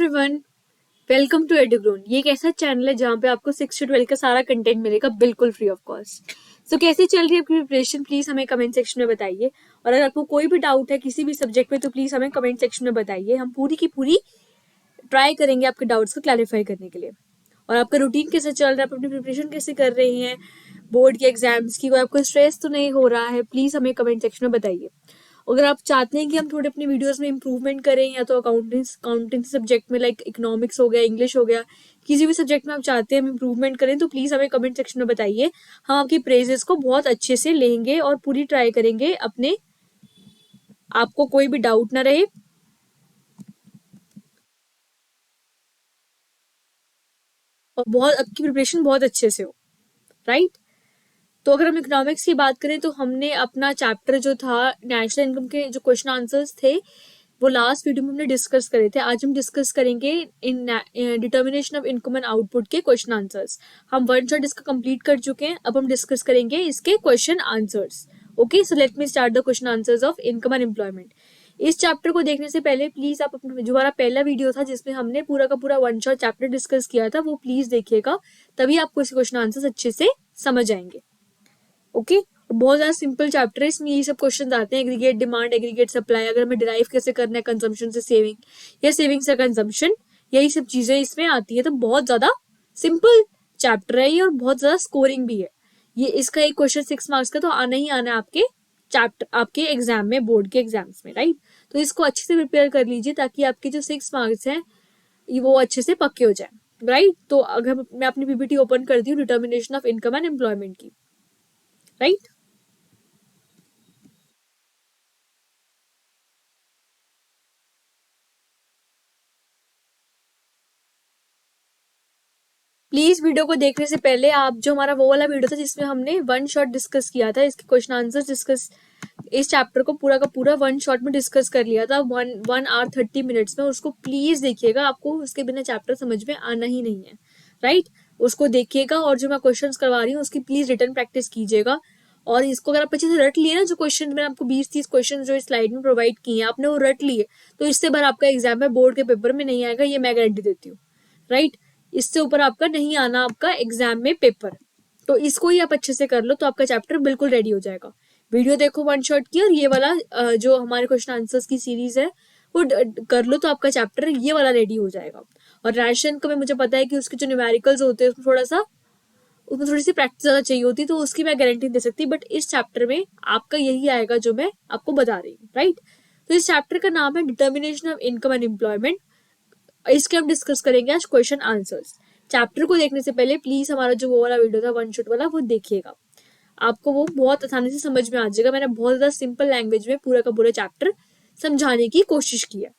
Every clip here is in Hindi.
Everyone, welcome to एडुग्रोन। ये एक ऐसा चैनल है जहाँ पे आपको 6 से 12 का सारा कंटेंट मिलेगा बिल्कुल फ्री ऑफ कॉस्ट। सो कैसी चल रही है आपकी प्रिपरेशन, प्लीज हमें कमेंट सेक्शन में बताइए। और अगर आपको कोई भी डाउट है किसी भी सब्जेक्ट में तो प्लीज हमें कमेंट सेक्शन में बताइए। हम पूरी की पूरी ट्राई करेंगे आपके डाउट्स को क्लैरिफाई करने के लिए। और आपका रूटीन कैसे चल रहा है, आप अपनी प्रिपरेशन कैसे कर रही हैं बोर्ड के एग्जाम्स की, कोई आपको स्ट्रेस तो नहीं हो रहा है, प्लीज हमें कमेंट सेक्शन में बताइए। अगर आप चाहते हैं कि हम थोड़े अपनी वीडियोस में इंप्रूवमेंट करें, या तो अकाउंटेंसी सब्जेक्ट में लाइक इकोनॉमिक्स हो गया, इंग्लिश हो गया, किसी भी सब्जेक्ट में आप चाहते हैं हम इंप्रूवमेंट करें, तो प्लीज हमें कमेंट सेक्शन में बताइए। हम आपकी प्रेजेस को बहुत अच्छे से लेंगे और पूरी ट्राई करेंगे अपने आपको कोई भी डाउट ना रहे और बहुत आपकी प्रिपरेशन बहुत अच्छे से हो, राइट। तो अगर हम इकोनॉमिक्स की बात करें तो हमने अपना चैप्टर जो था नेशनल इनकम के जो क्वेश्चन आंसर्स थे वो लास्ट वीडियो में हमने डिस्कस करे थे। आज हम डिस्कस करेंगे in determination of income and output के क्वेश्चन आंसर्स। हम वन शॉट इसका कंप्लीट कर चुके हैं, अब हम डिस्कस करेंगे इसके question answers. Okay, so let me start the question answers of income and employment. इस चैप्टर को देखने से पहले प्लीज आप अपना जो हमारा पहला वीडियो था जिसमें हमने पूरा का पूरा वन शॉट चैप्टर डिस्कस किया था वो प्लीज देखिएगा, तभी आपको इस क्वेश्चन आंसर्स अच्छे से समझ आएंगे। ओके, बहुत ज्यादा सिंपल चैप्टर है, इसमें ये सब क्वेश्चन आते हैं। एग्रीगेट डिमांड, एग्रीगेट सप्लाई, अगर हमें डिराइव कैसे करना है कंजम्पशन से सेविंग या सेविंग से कंजम्पशन, यही सब चीजें इसमें आती है। तो बहुत ज्यादा सिंपल चैप्टर है ये और बहुत ज्यादा स्कोरिंग भी है ये। इसका एक क्वेश्चन 6 मार्क्स का तो आना ही आना है आपके चैप्टर, आपके एग्जाम में, बोर्ड के एग्जाम्स में, राइट। तो इसको अच्छे से प्रिपेयर कर लीजिए ताकि आपके जो 6 मार्क्स हैं वो अच्छे से पक्के हो जाए, राइट। तो अगर मैं अपनी पीपीटी ओपन करती हूँ determination of income and employment की, राइट। प्लीज वीडियो को देखने से पहले आप जो हमारा वो वाला वीडियो था जिसमें हमने वन शॉट डिस्कस किया था, इसके क्वेश्चन आंसर डिस्कस, इस चैप्टर को पूरा का पूरा वन शॉट में डिस्कस कर लिया था 1 hour 30 minutes में, उसको प्लीज देखिएगा। आपको उसके बिना चैप्टर समझ में आना ही नहीं है, राइट। उसको देखिएगा और जो मैं क्वेश्चंस करवा रही हूँ उसकी प्लीज रिटर्न प्रैक्टिस कीजिएगा। और इसको अगर आप अच्छे से रट लिए ना, जो क्वेश्चन मैंने आपको 20-30 क्वेश्चन जो स्लाइड में प्रोवाइड किए हैं आपने वो रट लिए, तो इससे बार आपका एग्जाम में बोर्ड के पेपर में नहीं आएगा, ये मैं गारंटी देती हूँ, राइट। इससे ऊपर आपका नहीं आना आपका एग्जाम में पेपर। तो इसको ही आप अच्छे से कर लो तो आपका चैप्टर बिल्कुल रेडी हो जाएगा। वीडियो देखो वन शॉट की, और ये वाला जो हमारे क्वेश्चन आंसर्स की सीरीज है वो कर लो तो आपका चैप्टर ये वाला रेडी हो जाएगा। और रैशन को मुझे पता है कि उसके जो न्यूमेरिकल्स होते हैं उसमें थोड़ी सी प्रैक्टिस ज्यादा चाहिए होती, तो उसकी मैं गारंटी दे सकती, बट इस चैप्टर में आपका यही आएगा जो मैं आपको बता रही हूँ, राइट। तो इस चैप्टर का नाम है determination of income and employment. इसके हम डिस्कस करेंगे आज क्वेश्चन आंसर्स। चैप्टर को देखने से पहले प्लीज हमारा जो वो वाला वीडियो था वन शॉट वाला वो देखिएगा, आपको वो बहुत आसानी से समझ में आ जाएगा। मैंने बहुत ज्यादा सिंपल लैंग्वेज में पूरा का पूरा चैप्टर समझाने की कोशिश की है।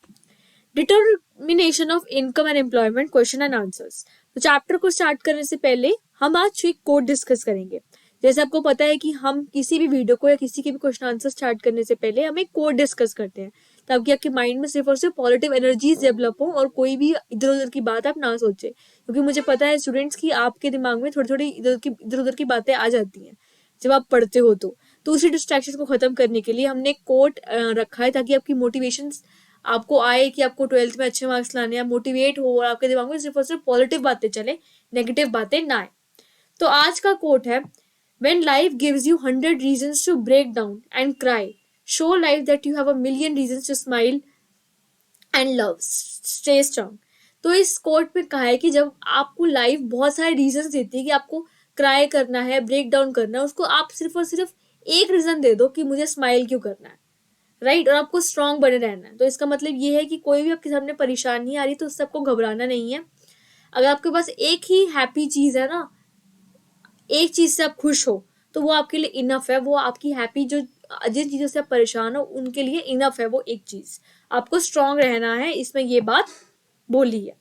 Determination of income and employment question and answers. तो चैप्टर को स्टार्ट करने से पहले हम आज एक कोड डिस्कस करेंगे। जैसे आपको पता है कि हम किसी भी वीडियो को या किसी के भी क्वेश्चन आंसर स्टार्ट करने से पहले हम एक कोड डिस्कस करते हैं, ताकि आपके माइंड में सिर्फ और सिर्फ पॉजिटिव एनर्जीज डेवलप हो और कोई भी इधर उधर की बात आप ना सोचे। क्योंकि मुझे पता है स्टूडेंट्स की आपके दिमाग में थोड़ी थोड़ी इधर उधर की बातें आ जाती हैं जब आप पढ़ते हो। तो उसी डिस्ट्रैक्शन को खत्म करने के लिए हमने एक कोड रखा है, ताकि आपकी मोटिवेशन आपको आए कि आपको 12th में अच्छे मार्क्स लाने, आप मोटिवेट हो और आपके दिमाग में सिर्फ और सिर्फ पॉजिटिव बातें चले, नेगेटिव बातें ना आए। तो आज का कोट है, when life gives you 100 reasons to break down and cry, show life that you have a million reasons to smile and love, stay strong। तो इस कोट में कहा है कि जब आपको लाइफ बहुत सारे रीजंस देती है कि आपको क्राई करना है, ब्रेक डाउन करना है, उसको आप सिर्फ और सिर्फ एक रीजन दे दो कि मुझे स्माइल क्यों करना है, राइट। और आपको स्ट्रांग बने रहना है। तो इसका मतलब ये है कि कोई भी आपके सामने परेशानी आ रही तो उससे आपको घबराना नहीं है। अगर आपके पास एक ही हैप्पी चीज है ना, एक चीज से आप खुश हो, तो वो आपके लिए इनफ है। वो आपकी हैप्पी जो जिन चीजों से आप परेशान हो उनके लिए इनफ है वो एक चीज। आपको स्ट्रांग रहना है, इसमें ये बात बोली है।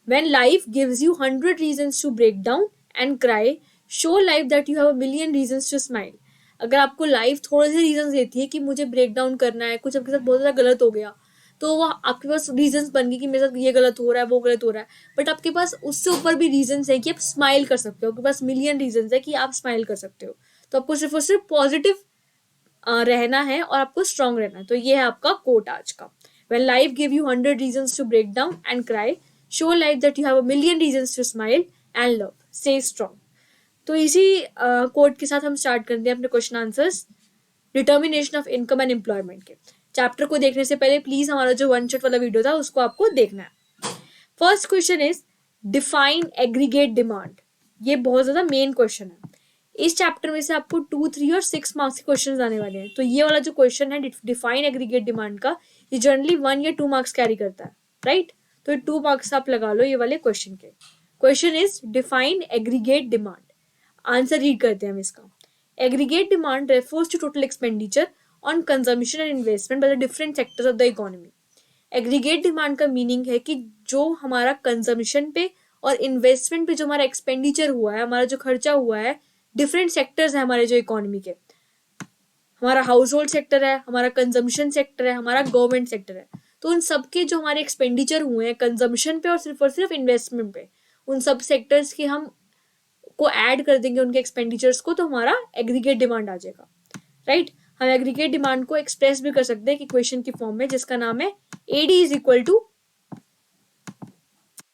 When life gives you 100 reasons to break down and cry, show life that you have a million reasons to smile। अगर आपको लाइफ थोड़े से रीजन देती है कि मुझे ब्रेक डाउन करना है, कुछ आपके साथ बहुत ज्यादा गलत हो गया, तो वो आपके पास रीजन बन गई कि मेरे साथ ये गलत हो रहा है वो गलत हो रहा है, बट आपके पास उससे ऊपर भी रीजन है कि आप स्माइल कर सकते हो। आपके पास मिलियन रीजन है कि आप स्माइल कर सकते हो। तो आपको सिर्फ और सिर्फ पॉजिटिव रहना है और आपको स्ट्रांग रहना है। तो ये है आपका कोट आज का। When life give you 100 reasons to break down and cry, show life that you have a million reasons to smile and love. Stay strong. तो इसी कोड के साथ हम स्टार्ट करते हैं अपने question answers determination of income and employment के। चैप्टर को देखने से पहले प्लीज हमारा जो वन शॉट वाला वीडियो था उसको आपको देखना है। First question is define aggregate demand. ये बहुत ज्यादा मेन क्वेश्चन है। इस चैप्टर में से आपको 2, 3 और 6 मार्क्स के क्वेश्चन आने वाले हैं। तो ये वाला जो क्वेश्चन है डिफाइन एग्रीगेट डिमांड का, ये जनरली 1 या 2 मार्क्स कैरी करता है, राइट। तो 2 मार्क्स आप लगा लो ये वाले क्वेश्चन के। Question is define aggregate demand. Answer read करते हैं हम इसका। Aggregate demand refers to total expenditure on consumption and investment by the different sectors of the economy. Aggregate demand का मीनिंग है कि जो हमारा कंजम्पशन पे और इन्वेस्टमेंट पे जो हमारा एक्सपेंडिचर हुआ है, हमारा जो खर्चा हुआ है, डिफरेंट सेक्टर्स है हमारे जो इकोनॉमी के। हमारा हाउस होल्ड सेक्टर है, हमारा कंजम्पशन सेक्टर है, हमारा गवर्नमेंट सेक्टर है। तो उन सबके जो हमारे एक्सपेंडिचर हुए हैं कंजम्पशन पे और सिर्फ इन्वेस्टमेंट पे, उन सब सेक्टर्स के हम को ऐड कर देंगे उनके एक्सपेंडिचर्स को, तो हमारा एग्रीगेट डिमांड आ जाएगा, राइट। हम एग्रीगेट डिमांड को एक्सप्रेस भी कर सकते हैं इक्वेशन की फॉर्म में, जिसका नाम है AD is equal to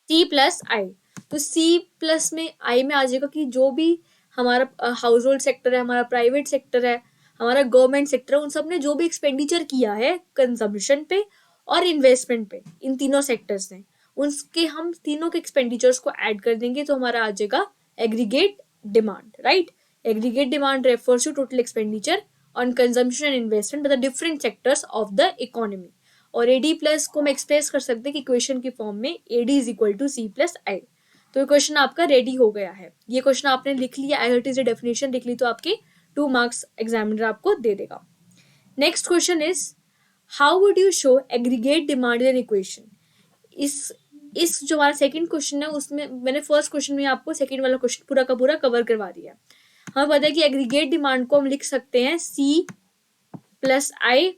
C plus I. तो सी प्लस में आई में आ जाएगा कि जो भी हमारा हाउस होल्ड सेक्टर है, हमारा प्राइवेट सेक्टर है, हमारा गवर्नमेंट सेक्टर है, उन सब ने जो भी एक्सपेंडिचर किया है कंजम्पशन पे और इन्वेस्टमेंट पे, इन तीनों सेक्टर्स ने, उनके हम तीनों के एक्सपेंडिचर्स को ऐड कर देंगे, तो हमारा आ जाएगा aggregate demand, right. Aggregate demand refers to total expenditure on consumption and investment by the different sectors of the economy. और एडी प्लस को हम एक्सप्रेस कर सकते हैं कि इक्वेशन की फॉर्म में AD is equal to C plus I. तो ये क्वेश्चन आपका रेडी हो गया है। ये क्वेश्चन आपने लिख लिया, एज डेफिनेशन लिख ली, तो आपके 2 मार्क्स एग्जामिनर आपको दे देगा। Next question is how would you show aggregate demand in equation. इस जो हमारा सेकंड क्वेश्चन है उसमें मैंने फर्स्ट क्वेश्चन में आपको सेकंड वाला क्वेश्चन पूरा का पूरा कवर करवा दिया। हमें पता है कि एग्रीगेट डिमांड को हम लिख सकते हैं सी plus I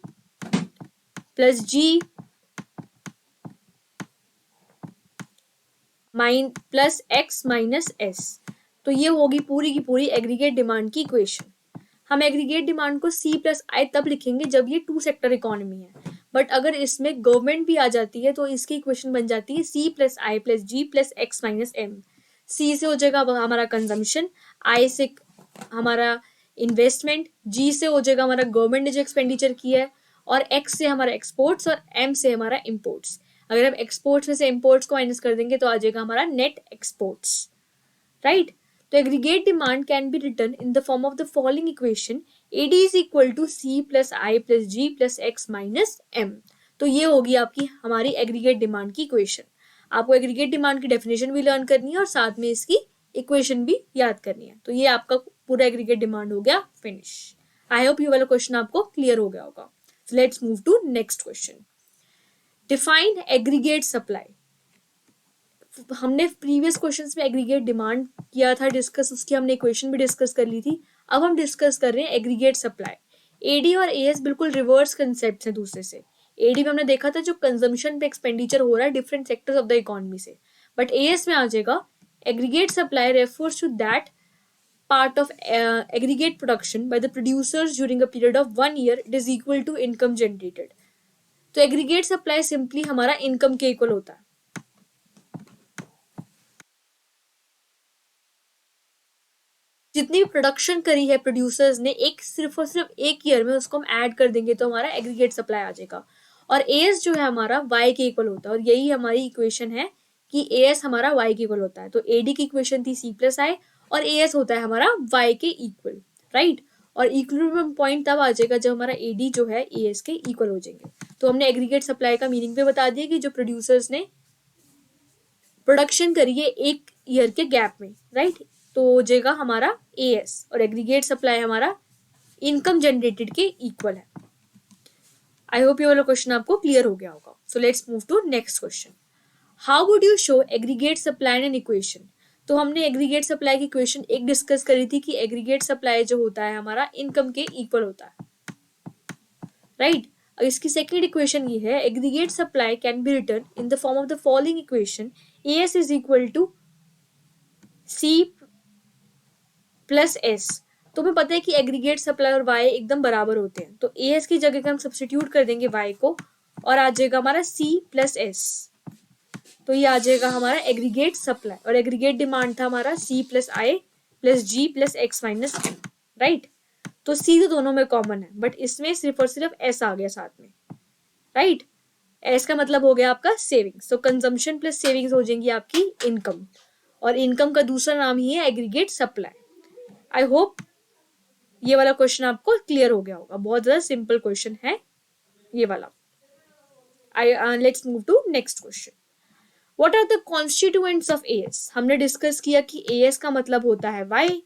plus G plus X minus S. तो ये होगी पूरी की पूरी एग्रीगेट डिमांड की इक्वेशन। हम एग्रीगेट डिमांड को सी प्लस आई तब लिखेंगे जब ये 2 सेक्टर इकोनॉमी है, बट अगर इसमें गवर्नमेंट भी आ जाती है तो इसकी इक्वेशन बन जाती है C plus I plus G plus X minus M. सी से हो जाएगा हमारा कंजम्पशन, आई से हमारा इन्वेस्टमेंट, जी से हो जाएगा हमारा गवर्नमेंट ने जो एक्सपेंडिचर किया है, और एक्स से हमारा एक्सपोर्ट्स और एम से हमारा इम्पोर्ट्स। अगर हम एक्सपोर्ट्स में से इम्पोर्ट्स को माइनस कर देंगे तो आ जाएगा हमारा नेट एक्सपोर्ट्स, राइट। तो aggregate demand can be written in the form of the following equation AD is equal to C plus I plus G plus X minus M. तो ये होगी आपकी हमारी एग्रीगेट डिमांड की इक्वेशन। आपको एग्रीगेट डिमांड की डेफिनेशन भी लर्न करनी है और साथ में इसकी इक्वेशन भी याद करनी है। तो ये आपका पूरा एग्रीगेट डिमांड हो गया फिनिश। आई होप ये वाला क्वेश्चन आपको क्लियर हो गया होगा। Let's move to next question. Define aggregate supply. हमने प्रीवियस क्वेश्चंस में एग्रीगेट डिमांड किया था डिस्कस, उसकी हमने इक्वेशन भी डिस्कस कर ली थी। अब हम डिस्कस कर रहे हैं एग्रीगेट सप्लाई। एडी और एएस बिल्कुल रिवर्स कंसेप्ट्स हैं दूसरे से। एडी में हमने देखा था जो कंजम्पशन पे एक्सपेंडिचर हो रहा है different sectors of the economy से, बट एएस में आ जाएगा aggregate supply refers to that part of aggregate production by the producers during a period of 1 year. It is equal to income generated. तो एग्रीगेट सप्लाई सिंपली हमारा इनकम के इक्वल होता है। जितनी भी प्रोडक्शन करी है प्रोड्यूसर्स ने सिर्फ और सिर्फ 1 ईयर में, उसको हम ऐड कर देंगे तो हमारा एग्रीगेट सप्लाई आ जाएगा। और एएस जो है हमारा वाई के इक्वल होता है, और यही हमारी इक्वेशन है कि एएस हमारा वाई के इक्वल होता है। तो एडी की इक्वेशन थी सी प्लस आई और एएस होता है हमारा वाई के इक्वल, राइट। और इक्विलिब्रियम पॉइंट तब आ जाएगा जब हमारा एडी जो है एएस के इक्वल हो जाएंगे। तो हमने एग्रीगेट सप्लाई का मीनिंग भी बता दिया कि जो प्रोड्यूसर्स ने प्रोडक्शन करी है 1 ईयर के गैप में, राइट, तो हो जाएगा हमारा एएस। और एग्रीगेट सप्लाई हमारा इनकम जनरेटेड के इक्वल है। आई होप ये वाला क्वेश्चन आपको क्लियर हो गया होगा। So let's move to next question. How would you show aggregate supply an equation. तो हमने एग्रीगेट सप्लाई की इक्वेशन एक डिस्कस करी थी कि एग्रीगेट सप्लाई जो होता है हमारा इनकम के इक्वल होता है, राइट। अब इसकी सेकंड इक्वेशन ये है aggregate supply can be written in the form of the following equation AS is equal to C plus S. तो हमें पता है कि एग्रीगेट सप्लाई और वाई एकदम बराबर होते हैं, तो एएस की जगह हम सब्स्टिट्यूट कर देंगे वाई को और आ जाएगा हमारा C प्लस S, तो ये आ जाएगा हमारा एग्रीगेट सप्लाई, और एग्रीगेट डिमांड था हमारा C plus I plus G plus X minus M, right. तो C तो दोनों में कॉमन है, बट इसमें सिर्फ और सिर्फ S आ गया साथ में, राइट। एस का मतलब हो गया आपका सेविंग्स, तो कंजम्पशन प्लस सेविंग्स हो जाएंगी आपकी इनकम, और इनकम का दूसरा नाम ही है एग्रीगेट सप्लाई। आई होप ये वाला क्वेश्चन आपको क्लियर हो गया होगा, बहुत ज्यादा सिंपल क्वेश्चन है ये वाला। Let's move to next question. What are the constituents of AS? हमने डिस्कस किया कि एएस का मतलब होता है वाई,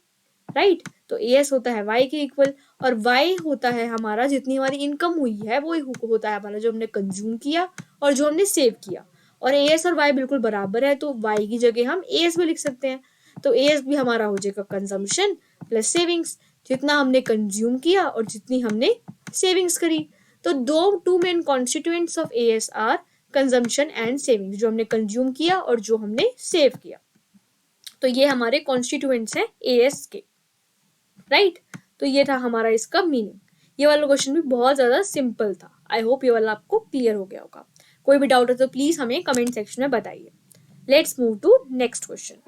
राइट। तो एएस होता है वाई के इक्वल, और वाई होता है हमारा जितनी हमारी इनकम हुई है वो होता है हमारा जो हमने कंज्यूम किया और जो हमने सेव किया, और एएस और वाई बिल्कुल बराबर है, तो वाई की जगह हम एएस भी लिख सकते हैं। तो एएस भी हमारा हो जाएगा कंजम्पशन प्लस सेविंग्स, जितना हमने कंज्यूम किया और जितनी हमने सेविंग्स करी। तो two main constituents of AS are consumption and savings, जो हमने कंज्यूम किया और जो हमने सेव किया। तो ये हमारे कॉन्स्टिट्यूएंट्स हैं एएस के, राइट। तो ये था हमारा इसका मीनिंग। ये वाला क्वेश्चन भी बहुत ज्यादा सिंपल था। आई होप ये वाला आपको क्लियर हो गया होगा। कोई भी डाउट है तो प्लीज हमें कमेंट सेक्शन में बताइए। Let's move to next question.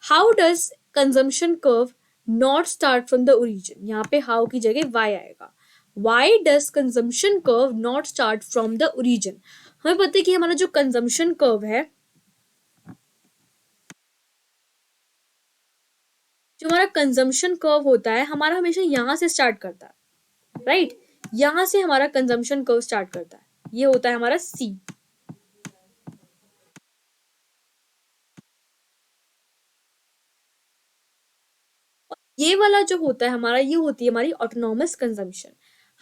How does consumption curve not start from the origin? यहाँ पे हाउ की जगह वाई आएगा। Why does consumption curve not start from the origin? हमें पता है कि हमारा जो कंजम्पशन कर्व है, जो हमारा कंजम्पशन कर्व होता है हमारा हमेशा यहां से स्टार्ट करता है, राइट। यहां से हमारा कंजम्पशन कर्व स्टार्ट करता है, ये होता है हमारा C। ये वाला जो होता है हमारा, ये होती है हमारी ऑटोनॉमस कंजम्पशन।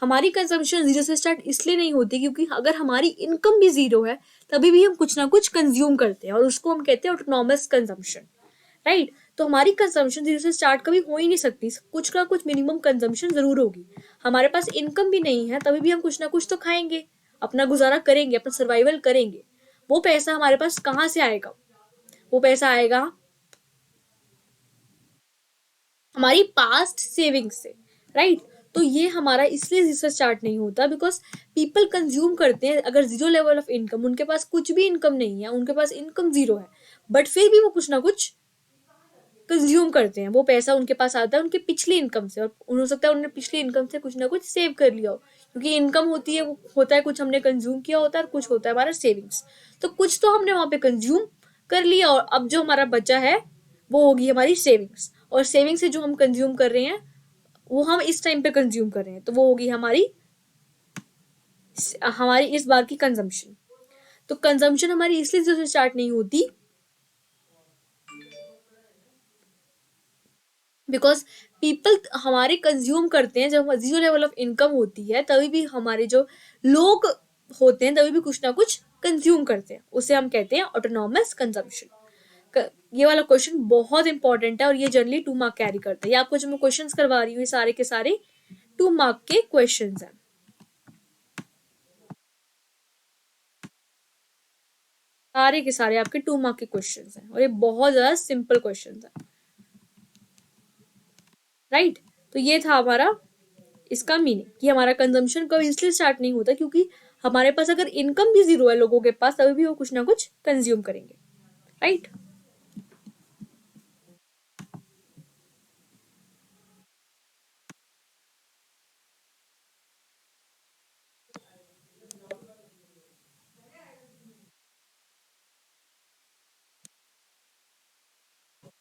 हमारी कंजम्पशन जीरो से स्टार्ट इसलिए नहीं होती क्योंकि अगर हमारी इनकम भी जीरो है तभी भी हम कुछ ना कुछ कंज्यूम करते हैं, और उसको हम कहते हैं ऑटोनॉमस कंजम्पशन, राइट। तो हमारी कंजम्पशन जीरो से स्टार्ट कभी हो ही नहीं सकती, कुछ का कुछ मिनिमम कंजम्पशन जरूर होगी। हमारे पास इनकम भी नहीं है तभी भी हम कुछ ना कुछ तो खाएंगे, अपना गुजारा करेंगे, अपना सर्वाइवल करेंगे। वो पैसा हमारे पास कहाँ से आएगा? वो पैसा आएगा हमारी पास्ट सेविंग्स से, राइट। तो ये हमारा इसलिए जीरो से स्टार्ट नहीं होता बिकॉज पीपल कंज्यूम करते हैं। अगर जीरो लेवल ऑफ इनकम, उनके पास कुछ भी इनकम नहीं है, उनके पास इनकम जीरो है, बट फिर भी वो कुछ ना कुछ कंज्यूम करते हैं। वो पैसा उनके पास आता है उनके पिछली इनकम से, और हो सकता है उन्होंने पिछली इनकम से कुछ ना कुछ सेव कर लिया हो, क्योंकि इनकम होती है, वो होता है कुछ हमने कंज्यूम किया होता है और कुछ होता है हमारा सेविंग्स। तो कुछ तो हमने वहां पे कंज्यूम कर लिया, और अब जो हमारा बचा है वो होगी हमारी सेविंग्स, और सेविंग से जो हम कंज्यूम कर रहे हैं वो हम इस टाइम पे कंज्यूम कर रहे हैं, तो वो होगी हमारी हमारी इस बार की कंजम्पशन। तो कंजम्पशन हमारी इसलिए जीरो से स्टार्ट नहीं होती बिकॉज पीपल हमारे कंज्यूम करते हैं। जब जीरो लेवल ऑफ इनकम होती है तभी भी हमारे जो लोग होते हैं तभी भी कुछ ना कुछ कंज्यूम करते हैं, उसे हम कहते हैं ऑटोनॉमस कंजम्पशन। ये वाला क्वेश्चन बहुत इंपॉर्टेंट है और ये जनरली 2 मार्क कैरी करता है। ये आपको जो मैं क्वेश्चंस करवा रही हूँ ये सारे के सारे 2 मार्क के क्वेश्चंस हैं, सारे के सारे आपके 2 मार्क के क्वेश्चंस हैं, और ये बहुत ज्यादा सिंपल क्वेश्चंस हैं, राइट। तो ये था हमारा इसका मीनिंग कि हमारा कंजम्पशन कभी इसलिए स्टार्ट नहीं होता क्योंकि हमारे पास अगर इनकम भी जीरो है लोगों के पास तभी भी वो कुछ ना कुछ कंज्यूम करेंगे, राइट।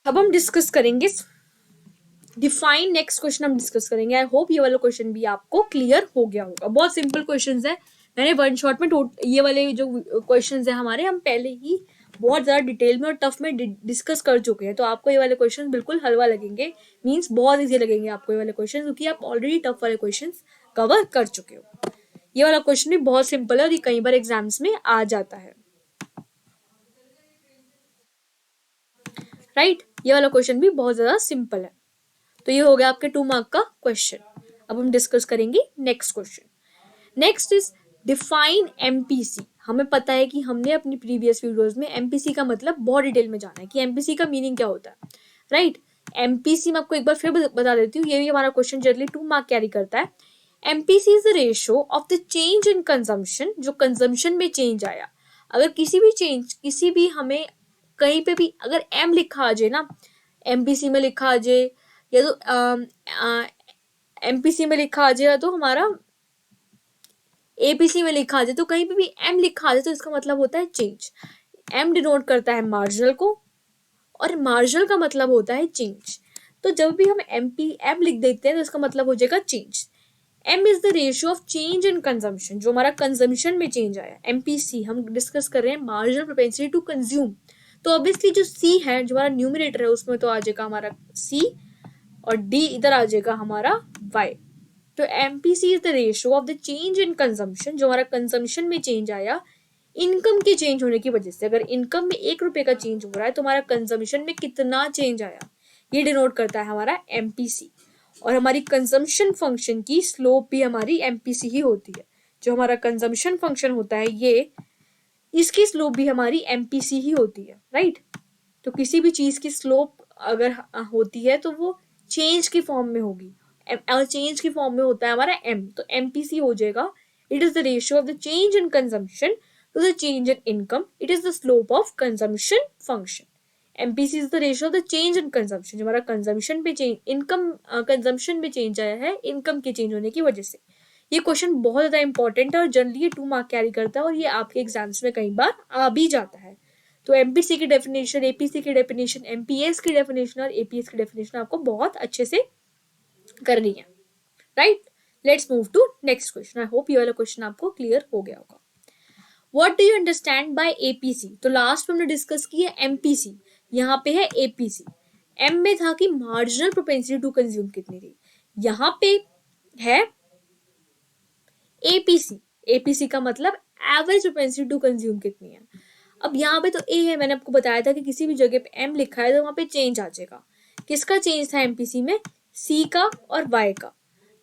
अब हम डिस्कस करेंगे डिफाइन, नेक्स्ट क्वेश्चन हम डिस्कस करेंगे। आई होप ये वाला क्वेश्चन भी आपको क्लियर हो गया होगा। बहुत सिंपल क्वेश्चंस है, मैंने वन शॉट में ये वाले जो क्वेश्चंस है हमारे हम पहले ही बहुत ज्यादा डिटेल में और टफ में डिस्कस कर चुके हैं, तो आपको ये वाले क्वेश्चन बिल्कुल हलवा लगेंगे, मींस बहुत इजी लगेंगे आपको ये वाले क्वेश्चन, क्योंकि आप ऑलरेडी टफ वाले क्वेश्चन कवर कर चुके हो। ये वाला क्वेश्चन भी बहुत सिंपल है और ये कई बार एग्जाम्स में आ जाता है, राइट। ये वाला क्वेश्चन भी बहुत ज्यादा सिंपल है। तो ये हो गया आपके 2 मार्क का क्वेश्चन। अब हम डिस्कस करेंगे next question. Next is define MPC. हमें पता है कि हमने अपनी प्रीवियस वीडियोस में एमपीसी का मतलब बहुत डिटेल में जाना है कि एमपीसी का मीनिंग क्या होता है, राइट। एमपीसी मैं आपको एक बार फिर बता देती हूँ, ये भी हमारा क्वेश्चन जनरली 2 मार्क कैरी करता है। MPC is the ratio of the change in consumption, जो कंजम्पशन में चेंज आया। अगर किसी भी हमें कहीं पे भी अगर एम लिखा आ जाए ना, एमपीसी में लिखा आ जाए या तो एमपीसी में लिखा आ जाए या तो हमारा एपीसी में लिखा आ जाए, तो कहीं पे भी एम लिखा आ जाए तो इसका मतलब होता है चेंज। एम डिनोट करता है मार्जिनल को और मार्जिनल का मतलब होता है चेंज। तो जब भी हम एम लिख देते हैं तो इसका मतलब हो जाएगा change. M is the ratio of change in consumption, जो हमारा कंजम्पशन में चेंज आया। एमपीसी हम डिस्कस कर रहे हैं मार्जिनल प्रोपेंसिटी टू कंज्यूम। तो ऑब्वियसली जो सी है, जो हमारा न्यूमरेटर है, उसमें तो आ जाएगा हमारा सी और डी इधर आ जाएगा हमारा वाई। तो MPC is the ratio of the change in consumption, जो हमारा कंजम्पशन में चेंज आया इनकम के चेंज होने की वजह से। अगर इनकम में 1 रुपए का चेंज हो रहा है तो हमारा कंजम्पशन में कितना चेंज आया, ये डिनोट करता है हमारा एमपीसी। और हमारी कंजम्पशन फंक्शन की स्लोप भी हमारी एमपीसी ही होती है। जो हमारा कंजम्पशन फंक्शन होता है ये, इसकी स्लोप भी हमारी एमपीसी ही होती है, राइट। तो किसी भी चीज की स्लोप अगर होती है तो वो चेंज की फॉर्म में होगी। चेंज की फॉर्म में होता है हमारा एम, तो एमपीसी हो जाएगा it is the ratio of the change in consumption to the change in income, it is the slope of consumption function. MPC is the ratio of the change in consumption, जो हमारा कंजम्पशन पे चेंज, इनकम कंजम्पशन में चेंज आया है इनकम के चेंज होने की वजह से। ये क्वेश्चन बहुत ज्यादा इंपॉर्टेंट है और जनरली ये 2 मार्क कैरी करता है और ये आपके एग्जाम्स में कई बार आ भी जाता है। तो एमपीसी की डेफिनेशन, एपीसी की डेफिनेशन, एमपीएस की डेफिनेशन और एपीएस की डेफिनेशन आपको बहुत अच्छे से करनी है, right. Let's move to next question. I hope ये वाला क्वेश्चन आपको क्लियर हो गया होगा। What do you understand by APC? तो लास्ट में हमने डिस्कस की है एमपीसी, यहाँ पे है एपीसी। एम में था कि मार्जिनल प्रोपेंसिटी टू कंज्यूम कितनी थी, यहाँ पे है एपीसी। एपीसी का मतलब एवरेज प्रोपेंसिटी टू कंज्यूम कितनी है। अब यहाँ पे तो ए है, मैंने आपको बताया था कि किसी भी जगह पे एम लिखा है तो वहां पे चेंज आ जाएगा। किसका चेंज था एमपीसी में? सी का और वाई का।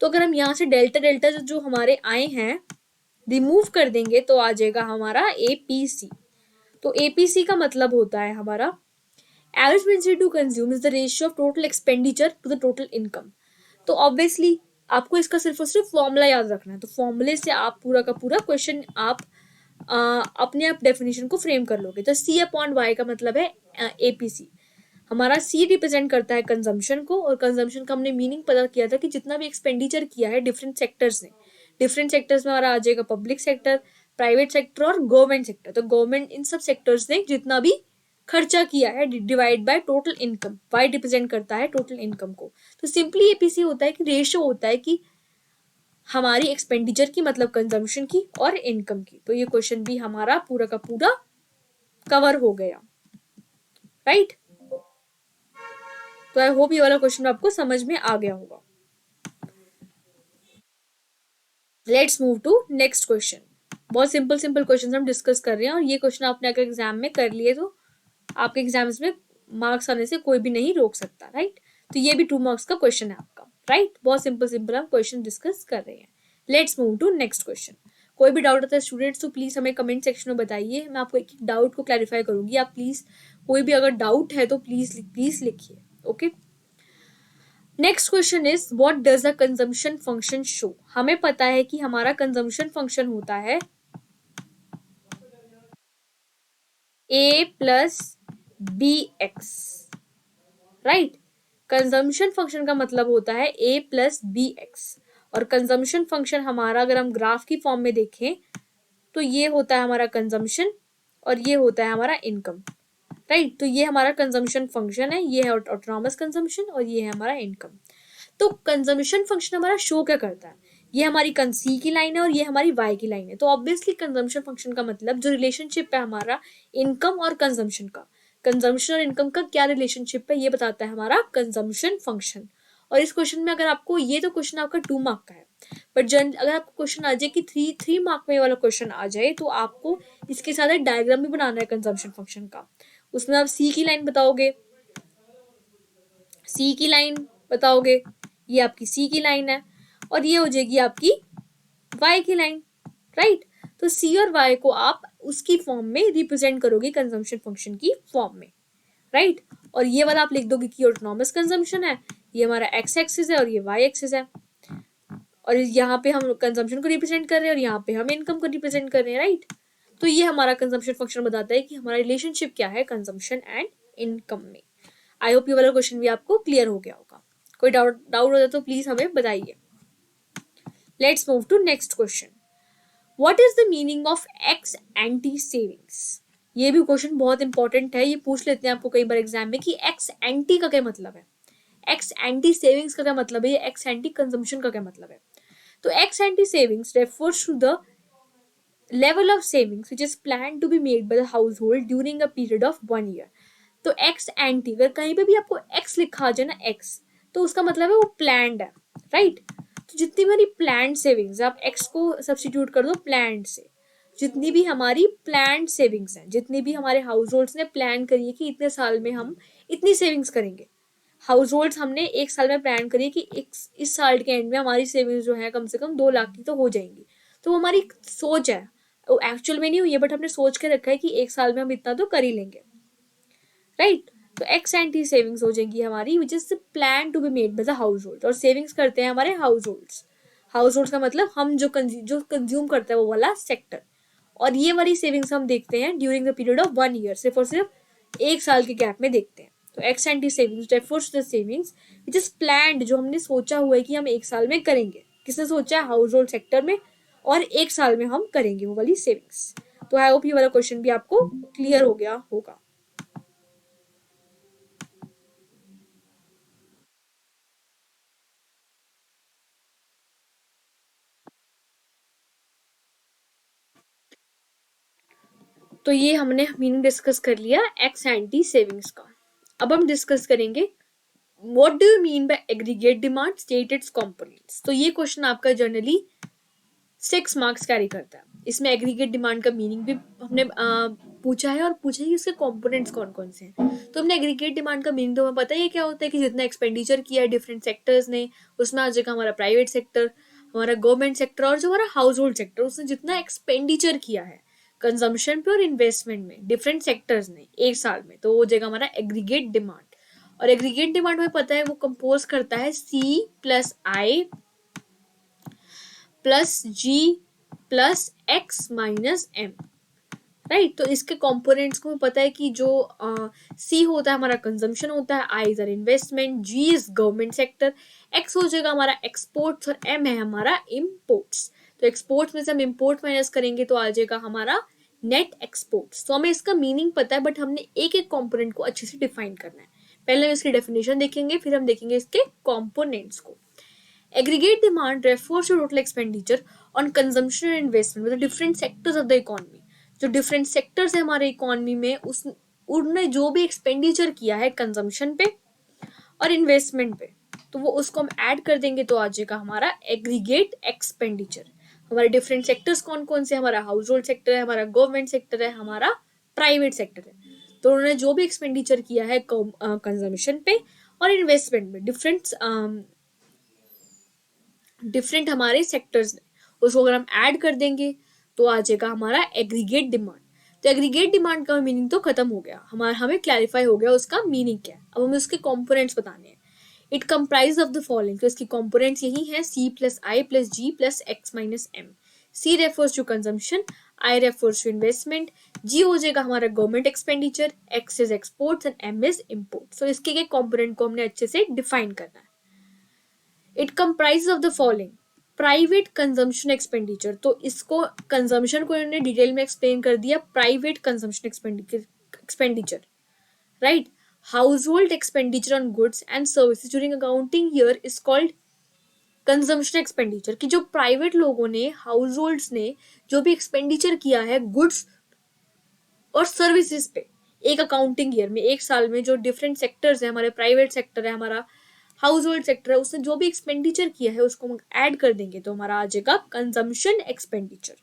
तो अगर हम यहाँ से डेल्टा डेल्टा जो हमारे आए हैं रिमूव कर देंगे तो आ जाएगा हमारा एपीसी। तो एपीसी का मतलब होता है हमारा average propensity to consume is the ratio of total expenditure to the total income. तो ऑब्वियसली आपको इसका सिर्फ और सिर्फ फॉर्मूला याद रखना है। तो फॉर्मूले से आप पूरा का पूरा क्वेश्चन आप अपने आप डेफिनेशन को फ्रेम कर लोगे। तो सी अपॉन वाई का मतलब है एपीसी। हमारा सी रिप्रेजेंट करता है कंजम्पशन को, और कंजम्पशन का हमने मीनिंग पता किया था कि जितना भी एक्सपेंडिचर किया है डिफरेंट सेक्टर्स ने, डिफरेंट सेक्टर्स में हमारा आ जाएगा पब्लिक सेक्टर, प्राइवेट सेक्टर और गवर्नमेंट सेक्टर। तो गवर्नमेंट इन सब सेक्टर्स ने जितना भी खर्चा किया है divide by total income, Y represent करता है टोटल इनकम को। तो सिंपली एपीसी होता है कि रेशियो होता है कि हमारी एक्सपेंडिचर की मतलब कंजम्पशन की और इनकम की। तो ये क्वेश्चन भी हमारा पूरा का पूरा कवर हो गया, राइट। तो आई होप ये वाला क्वेश्चन आपको समझ में आ गया होगा। Let's move to next question. बहुत सिंपल सिंपल क्वेश्चन हम डिस्कस कर रहे हैं और ये क्वेश्चन आपने अगर एग्जाम में कर लिए तो आपके एग्जाम्स में मार्क्स आने से कोई भी नहीं रोक सकता, राइट। तो ये भी 2 मार्क्स का क्वेश्चन है आपका, राइट। बहुत सिंपल सिंपल हम क्वेश्चन डिस्कस कर रहे हैं। Let's move to next question. कोई भी डाउट होता है स्टूडेंट्स तो प्लीज हमें कमेंट सेक्शन में बताइए, मैं आपको एक एक डाउट को क्लैरिफाई करूंगी। आप प्लीज कोई भी अगर डाउट है तो प्लीज प्लीज लिखिए, okay. Next question is what does a consumption function show? हमें पता है कि हमारा कंजम्पशन फंक्शन होता है a plus B X, right. Consumption function का मतलब होता है a प्लस बी एक्स, और कंजम्पशन फंक्शन हमारा अगर हम ग्राफ की फॉर्म में देखें तो ये होता है हमारा कंजम्पशन और ये होता है हमारा इनकम, राइट। तो ये हमारा कंजम्पशन फंक्शन है, ये है ऑटोनॉमस कंजम्पशन और ये है हमारा इनकम। तो कंजम्पशन फंक्शन हमारा शो क्या करता है? ये हमारी सी की लाइन है और ये हमारी वाई की लाइन है। तो ऑब्वियसली कंजम्पशन फंक्शन का मतलब जो रिलेशनशिप है हमारा इनकम और कंजम्पशन का, कंजम्पशन और इनकम का क्या रिलेशनशिप है ये बताता है हमारा कंजम्पशन फंक्शन। और इस क्वेश्चन में अगर आपको, ये तो क्वेश्चन आपका 2 मार्क का है, बट अगर आपको क्वेश्चन आ जाए कि 3 मार्क में वाला क्वेश्चन आ जाए तो आपको इसके साथ एक डायग्राम भी बनाना है कंजम्पशन फंक्शन का। उसमें आप सी की लाइन बताओगे, सी की लाइन बताओगे, ये आपकी सी की लाइन है और ये हो जाएगी आपकी वाई की लाइन, राइट। तो सी और वाई को आप उसकी फॉर्म में रिप्रेजेंट करोगे कंजम्पशन फंक्शन की फॉर्म में, राइट। और ये वाला आप लिख दोगे कि ऑटोनॉमस कंजम्पशन है, ये हमारा एक्स एक्सिस है और ये वाई एक्सिस है। और यहाँ पे हम कंजम्पशन को रिप्रेजेंट कर रहे हैं और यहाँ पे हम इनकम को रिप्रेजेंट कर रहे हैं, राइट। तो ये हमारा कंजम्पशन फंक्शन बताता है कि हमारा रिलेशनशिप क्या है कंजम्पशन एंड इनकम में। आई होप ये वाला क्वेश्चन भी आपको क्लियर हो गया होगा। कोई डाउट हो जाए तो प्लीज हमें बताइए। Let's move to next question. What is the meaning of ex ante savings? ये भी क्वेश्चन बहुत इंपॉर्टेंट है, ये पूछ लेते हैं आपको कई बार एग्जाम में कि एक्स एंटी का क्या मतलब है, एक्स एंटी सेविंग्स का क्या मतलब है, एक्स एंटी कंजम्पशन का क्या मतलब है। तो ex ante savings refers to the level of savings which is planned to be made by the household during a period of 1 year। तो एक्स एंटी, अगर कहीं पे भी आपको एक्स लिखा आ जाए ना एक्स, तो उसका मतलब है वो प्लान्ड है, राइट। तो जितनी हमारी प्लान्ड सेविंग्स, आप एक्स को सब्स्टिट्यूट कर दो प्लान्ड से, जितनी भी हमारी प्लान्ड सेविंग्स हैं, जितनी भी हमारे हाउस होल्ड्स ने प्लान करी है कि इतने साल में हम इतनी सेविंग्स करेंगे, हाउस होल्ड्स हमने एक साल में प्लान करी कि इस साल के एंड में हमारी सेविंग्स जो है कम से कम 2 लाख की तो हो जाएंगी। तो वो हमारी सोच है, वो एक्चुअल में नहीं हुई है, बट हमने सोच के रखा है कि एक साल में हम इतना तो कर ही लेंगे, राइट। तो एक्स एंटी सेविंग्स हो जाएंगी हमारी which is plan to be made by the household, और सेविंग्स करते हैं हमारे हाउस होल्ड्स। हाउस होल्ड्स का मतलब हम जो कंज्यूम करते हैं वो वाला सेक्टर, और ये वाली सेविंग्स हम देखते हैं during the period of 1 year, सिर्फ और सिर्फ एक साल के गैप में देखते हैं। तो ex ante savings refers to the savings which is planned, जो हमने सोचा हुआ है कि हम एक साल में करेंगे, किसने सोचा है, हाउस होल्ड सेक्टर में, और एक साल में हम करेंगे वो वाली सेविंग्स। तो आई होप ये वाला क्वेश्चन भी आपको क्लियर हो गया होगा। तो ये हमने मीनिंग डिस्कस कर लिया एक्स एंटी सेविंग्स का। अब हम डिस्कस करेंगे what do you mean by aggregate demand, state it's components. तो ये क्वेश्चन आपका जनरली 6 मार्क्स कैरी करता है। इसमें एग्रीगेट डिमांड का मीनिंग भी हमने पूछा है, और पूछा है कि इसके कंपोनेंट्स कौन कौन से हैं। तो हमने एग्रीगेट डिमांड का मीनिंग तो हमें पता है क्या होता है कि जितना एक्सपेंडिचर किया है डिफरेंट सेक्टर्स ने, उसमें आ जाएगा हमारा प्राइवेट सेक्टर, हमारा गवर्नमेंट सेक्टर, और जो हमारा हाउस होल्ड सेक्टर, उसने जितना एक्सपेंडिचर किया है कंजम्पशन पे और इन्वेस्टमेंट में डिफरेंट सेक्टर्स ने एक साल में, तो वो हो जाएगा हमारा एग्रीगेट डिमांड। और एग्रीगेट डिमांड हमें पता है वो कंपोज करता है C plus I plus G plus X minus M, right. तो इसके कंपोनेंट्स को पता है कि जो सी होता है हमारा कंजम्पशन होता है, I is our investment, G is government sector, X हो जाएगा हमारा एक्सपोर्ट्स, और एम है हमारा इम्पोर्ट्स। तो एक्सपोर्ट्स में से हम इम्पोर्ट माइनस करेंगे तो आ जाएगा हमारा नेट एक्सपोर्ट्स। तो हमें इसका मीनिंग पता है, बट हमने एक एक कॉम्पोनेंट को अच्छे से डिफाइन करना है। पहले हम इसकी डेफिनेशन देखेंगे, फिर हम देखेंगे इसके कॉम्पोनेंट्स को। Aggregate demand refers to total expenditure on consumption and investment with the different sectors of the economy। जो different sectors है हमारे इकोनॉमी में, उस उनने जो भी एक्सपेंडिचर किया है कंजम्पशन पे और इन्वेस्टमेंट पे, तो वो उसको हम ऐड कर देंगे तो आ जाएगा हमारा एग्रीगेट एक्सपेंडिचर। हमारे डिफरेंट सेक्टर्स कौन कौन से, हमारा हाउस होल्ड सेक्टर है, हमारा गवर्नमेंट सेक्टर है, हमारा प्राइवेट सेक्टर है। तो उन्होंने जो भी एक्सपेंडिचर किया है कंजम्पशन पे और इन्वेस्टमेंट में डिफरेंट हमारे सेक्टर्स ने, उसको अगर हम ऐड कर देंगे तो आ जाएगा हमारा एग्रीगेट डिमांड। तो एग्रीगेट डिमांड का मीनिंग तो खत्म हो गया हमारा, हमें क्लैरिफाई हो गया उसका मीनिंग क्या है। अब हमें उसके कंपोनेंट्स बताने हैं। It comprise of the following, तो इसकी कंपोनेंट्स यही है C plus I plus G plus X minus M. C refers to consumption, I refers to investment, G हो जाएगा हमारा government expenditure, X is exports and M is import. तो इसके कंपोनेंट को हमने अच्छे से डिफाइन करना है। It comprise of the following private consumption expenditure, तो इसको कंजम्पशन को इन्होंने डिटेल में एक्सप्लेन कर दिया, private consumption expenditure, right. Household expenditure on goods and services during accounting year is called consumption expenditure, कि जो प्राइवेट लोगों ने, हाउस होल्ड्स ने जो भी एक्सपेंडिचर किया है गुड्स और सर्विसेज पे एक अकाउंटिंग ईयर में, एक साल में, जो डिफरेंट सेक्टर्स है, हमारे प्राइवेट सेक्टर है, हमारा हाउस होल्ड सेक्टर है, उसने जो भी एक्सपेंडिचर किया है उसको हम ऐड कर देंगे तो हमारा आ जाएगा consumption expenditure.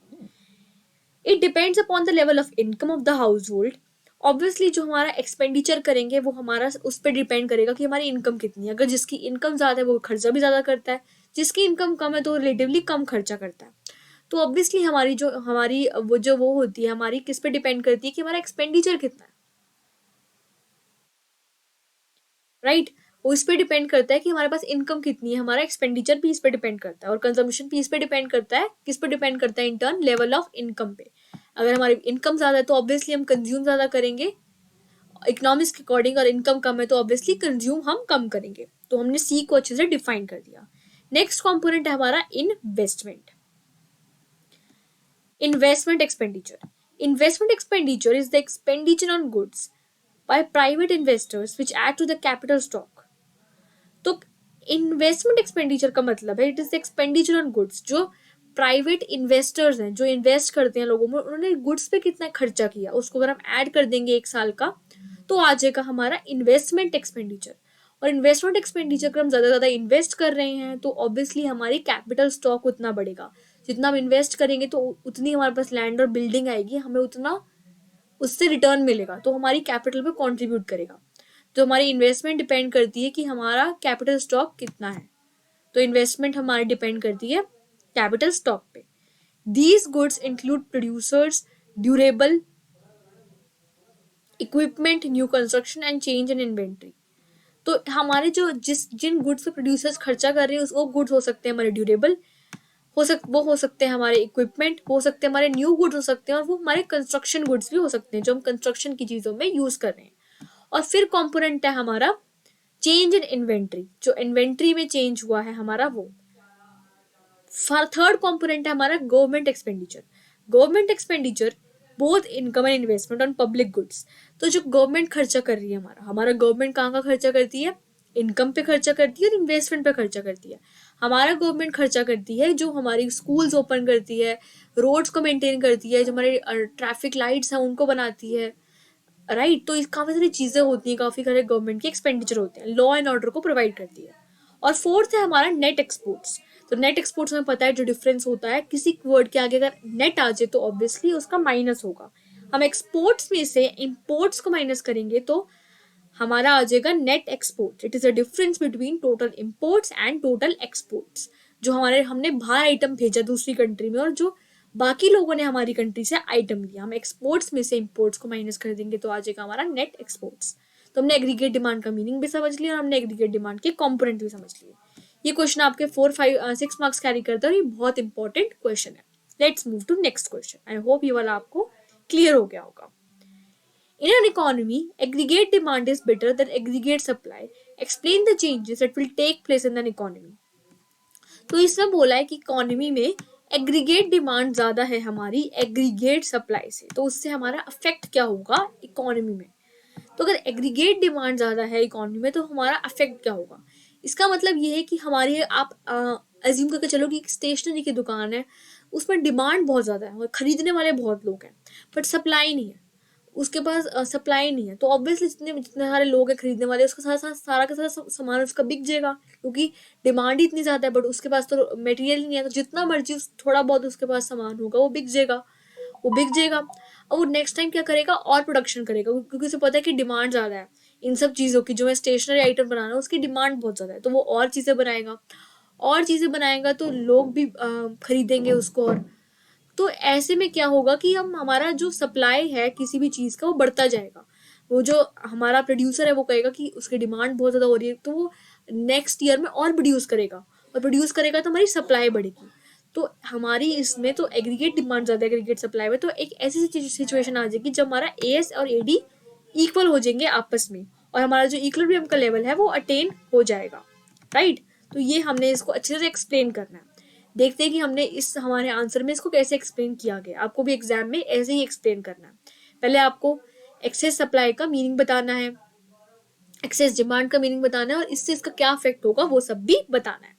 It depends upon the level of income of the house hold. Obviously जो हमारा एक्सपेंडिचर करेंगे वो हमारा उस पर डिपेंड करेगा कि हमारी इनकम कितनी है। अगर जिसकी इनकम ज्यादा है वो खर्चा भी ज्यादा करता है, जिसकी इनकम कम है तो रिलेटिवली कम खर्चा करता है। तो ऑब्वियसली हमारी वो होती है, हमारी किस पे डिपेंड करती है कि हमारा एक्सपेंडिचर कितना है, राइट। वो इस पे डिपेंड करता है कि हमारे पास इनकम कितनी है, हमारा एक्सपेंडिचर भी इस पे डिपेंड करता है, और कंजम्पशन भी इस पे डिपेंड करता है, किस पे डिपेंड करता है, in turn level of income पे। अगर हमारी इनकम ज्यादा है तो ऑब्वियसली हम कंज्यूम ज्यादा करेंगे इकोनॉमिक्स के अकॉर्डिंग, और इनकम कम है तो ऑब्वियसली कंज्यूम हम कम करेंगे। तो हमने सी को अच्छे से डिफाइन कर दिया। नेक्स्ट कंपोनेंट है हमारा investment. Investment expenditure. Investment expenditure is the expenditure on goods by private investors which add to the capital stock। तो इन्वेस्टमेंट एक्सपेंडिचर का मतलब है it is expenditure on goods. जो प्राइवेट इन्वेस्टर्स हैं, जो इन्वेस्ट करते हैं लोगों में, उन्होंने गुड्स पे कितना खर्चा किया, उसको अगर हम ऐड कर देंगे एक साल का तो आ जाएगा हमारा इन्वेस्टमेंट एक्सपेंडिचर। और इन्वेस्टमेंट एक्सपेंडिचर अगर हम ज्यादा ज्यादा इन्वेस्ट कर रहे हैं तो ऑब्वियसली हमारी कैपिटल स्टॉक उतना बढ़ेगा। जितना हम इन्वेस्ट करेंगे तो उतनी हमारे पास लैंड और बिल्डिंग आएगी, हमें उतना उससे रिटर्न मिलेगा, तो हमारी कैपिटल पे कंट्रीब्यूट करेगा। तो हमारी इन्वेस्टमेंट डिपेंड करती है कि हमारा कैपिटल स्टॉक कितना है। तो इन्वेस्टमेंट हमारी डिपेंड करती है कैपिटल स्टॉक पे। These goods include producers, durable equipment, new construction and change in inventory. तो हमारे जो जिन गुड्स पे प्रोड्यूसर्स खर्चा कर रहे हैं वो गुड्स हो सकते हैं हमारे ड्यूरेबल, वो हो सकते हैं हमारे इक्विपमेंट, हो सकते हैं हमारे न्यू गुड्स हो सकते हैं, और वो हमारे कंस्ट्रक्शन गुड्स भी हो सकते हैं जो हम कंस्ट्रक्शन की चीजों में यूज कर रहे हैं। और फिर कंपोनेंट है हमारा चेंज इन इन्वेंट्री, जो इन्वेंट्री में चेंज हुआ है हमारा वो। थर्ड कंपोनेंट है हमारा government expenditure. Government expenditure both income and investment on public goods. तो जो गवर्नमेंट खर्चा कर रही है हमारा गवर्नमेंट कहाँ का खर्चा करती है, इनकम पे खर्चा करती है और इन्वेस्टमेंट पे खर्चा करती है। हमारा गवर्नमेंट खर्चा करती है जो हमारी स्कूल्स ओपन करती है, रोड्स को मेंटेन करती है, जो हमारे ट्रैफिक लाइट्स हैं उनको बनाती है, राइट। तो काफी सारी चीजें होती हैं, काफी सारे गवर्नमेंट के एक्सपेंडिचर होते हैं, लॉ एंड ऑर्डर को प्रोवाइड करती है। और फोर्थ है हमारा नेट एक्सपोर्ट्स। तो नेट एक्सपोर्ट्स में पता है जो डिफरेंस होता है, किसी वर्ड के आगे अगर नेट आ जाए तो ऑब्वियसली उसका माइनस होगा। हम एक्सपोर्ट्स में से इंपोर्ट्स को माइनस करेंगे तो हमारा आ जाएगा net export. It is a difference between total imports and total exports. जो हमने बाहर आइटम भेजा दूसरी कंट्री में और जो बाकी लोगों ने हमारी कंट्री से आइटम लिया, हम एक्सपोर्ट्स में से इंपोर्ट्स को माइनस कर देंगे तो आ जाएगा हमारा नेट एक्सपोर्ट्स। तो हमने एग्रीगेट डिमांड का मीनिंग भी समझ लिया और हमने एग्रीगेट डिमांड के कॉम्पोनेंट भी समझ लिए। ये क्वेश्चन आपके 4-5-6 मार्क्स कैरी करता है और ये बहुत इंपॉर्टेंट क्वेश्चन है। Let's move to next question. I hope ये वाला आपको क्लियर हो गया होगा। In an economy, aggregate demand is better than aggregate supply. Explain the changes that will take place in an economy. तो इसमें बोला है कि इकोनॉमी में एग्रीगेट डिमांड ज्यादा है हमारी एग्रीगेट सप्लाई से, तो उससे हमारा अफेक्ट क्या होगा इकोनॉमी में। तो अगर एग्रीगेट डिमांड ज्यादा है इकोनॉमी में तो हमारा अफेक्ट क्या होगा। इसका मतलब ये है कि हमारी आप अज्यूम करके चलो कि एक स्टेशनरी की दुकान है, उसमें डिमांड बहुत ज्यादा है और खरीदने वाले बहुत लोग हैं, बट सप्लाई नहीं है, उसके पास सप्लाई नहीं है। तो ऑब्वियसली जितने जितने सारे लोग हैं खरीदने वाले, उसका सारा का सारा सामान उसका बिक जाएगा, क्योंकि डिमांड ही इतनी ज्यादा है बट उसके पास तो मटेरियल ही नहीं है। तो जितना मर्जी थोड़ा बहुत उसके पास सामान होगा वो बिक जाएगा, वो बिक जाएगा। और वो नेक्स्ट टाइम क्या करेगा, और प्रोडक्शन करेगा, क्योंकि उसे पता है कि डिमांड ज्यादा है इन सब चीजों की। जो है स्टेशनरी आइटम बनाना है उसकी डिमांड बहुत ज्यादा है, तो वो और चीजें बनाएगा, और चीजें बनाएगा तो लोग भी खरीदेंगे उसको। और तो ऐसे में क्या होगा कि हमारा जो सप्लाई है किसी भी चीज का वो बढ़ता जाएगा। वो जो हमारा प्रोड्यूसर है वो कहेगा कि उसकी डिमांड बहुत ज्यादा हो रही है, तो वो नेक्स्ट ईयर में और प्रोड्यूस करेगा, और प्रोड्यूस करेगा तो हमारी सप्लाई बढ़ेगी। तो हमारी इसमें तो एग्रीगेट डिमांड ज्यादा है एग्रीगेट सप्लाई में, तो एक ऐसी सिचुएशन आ जाएगी जब हमारा एएस और एडी इक्वल हो जाएंगे आपस में, और हमारा जो इक्विलिब्रियम का लेवल है वो अटेन हो जाएगा, राइट। तो ये हमने इसको अच्छे से एक्सप्लेन करना है। देखते हैं कि हमने इस हमारे आंसर में इसको कैसे एक्सप्लेन किया गया। आपको भी एग्जाम में ऐसे ही एक्सप्लेन करना है। पहले आपको एक्सेस सप्लाई का मीनिंग बताना है, एक्सेस डिमांड का मीनिंग बताना है, और इससे इसका क्या इफेक्ट होगा वो सब भी बताना है।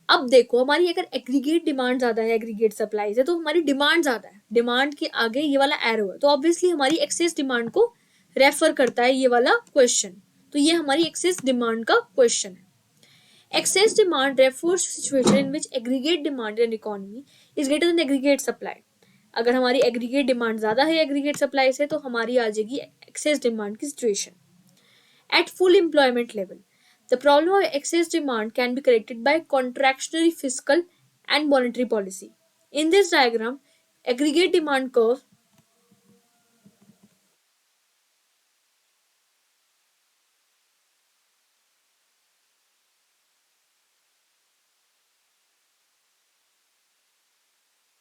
अब देखो हमारी अगर एग्रीगेट डिमांड ज्यादा है एग्रीगेट सप्लाई से, तो हमारी डिमांड ज्यादा है, डिमांड के आगे ये वाला एरो है, तो ऑब्वियसली हमारी एक्सेस डिमांड को रेफर करता है ये वाला क्वेश्चन। तो ये हमारी एक्सेस डिमांड का क्वेश्चन है। Excess demand refers to situation in which aggregate demand in an economy is greater than aggregate supply. अगर हमारी एग्रीगेट डिमांड ज्यादा है एग्रीगेट सप्लाई से तो हमारी आ जाएगी एक्सेस डिमांड की situation. At full employment level the problem of excess demand can be corrected bye contractionary fiscal and monetary policy. In this diagram aggregate demand curve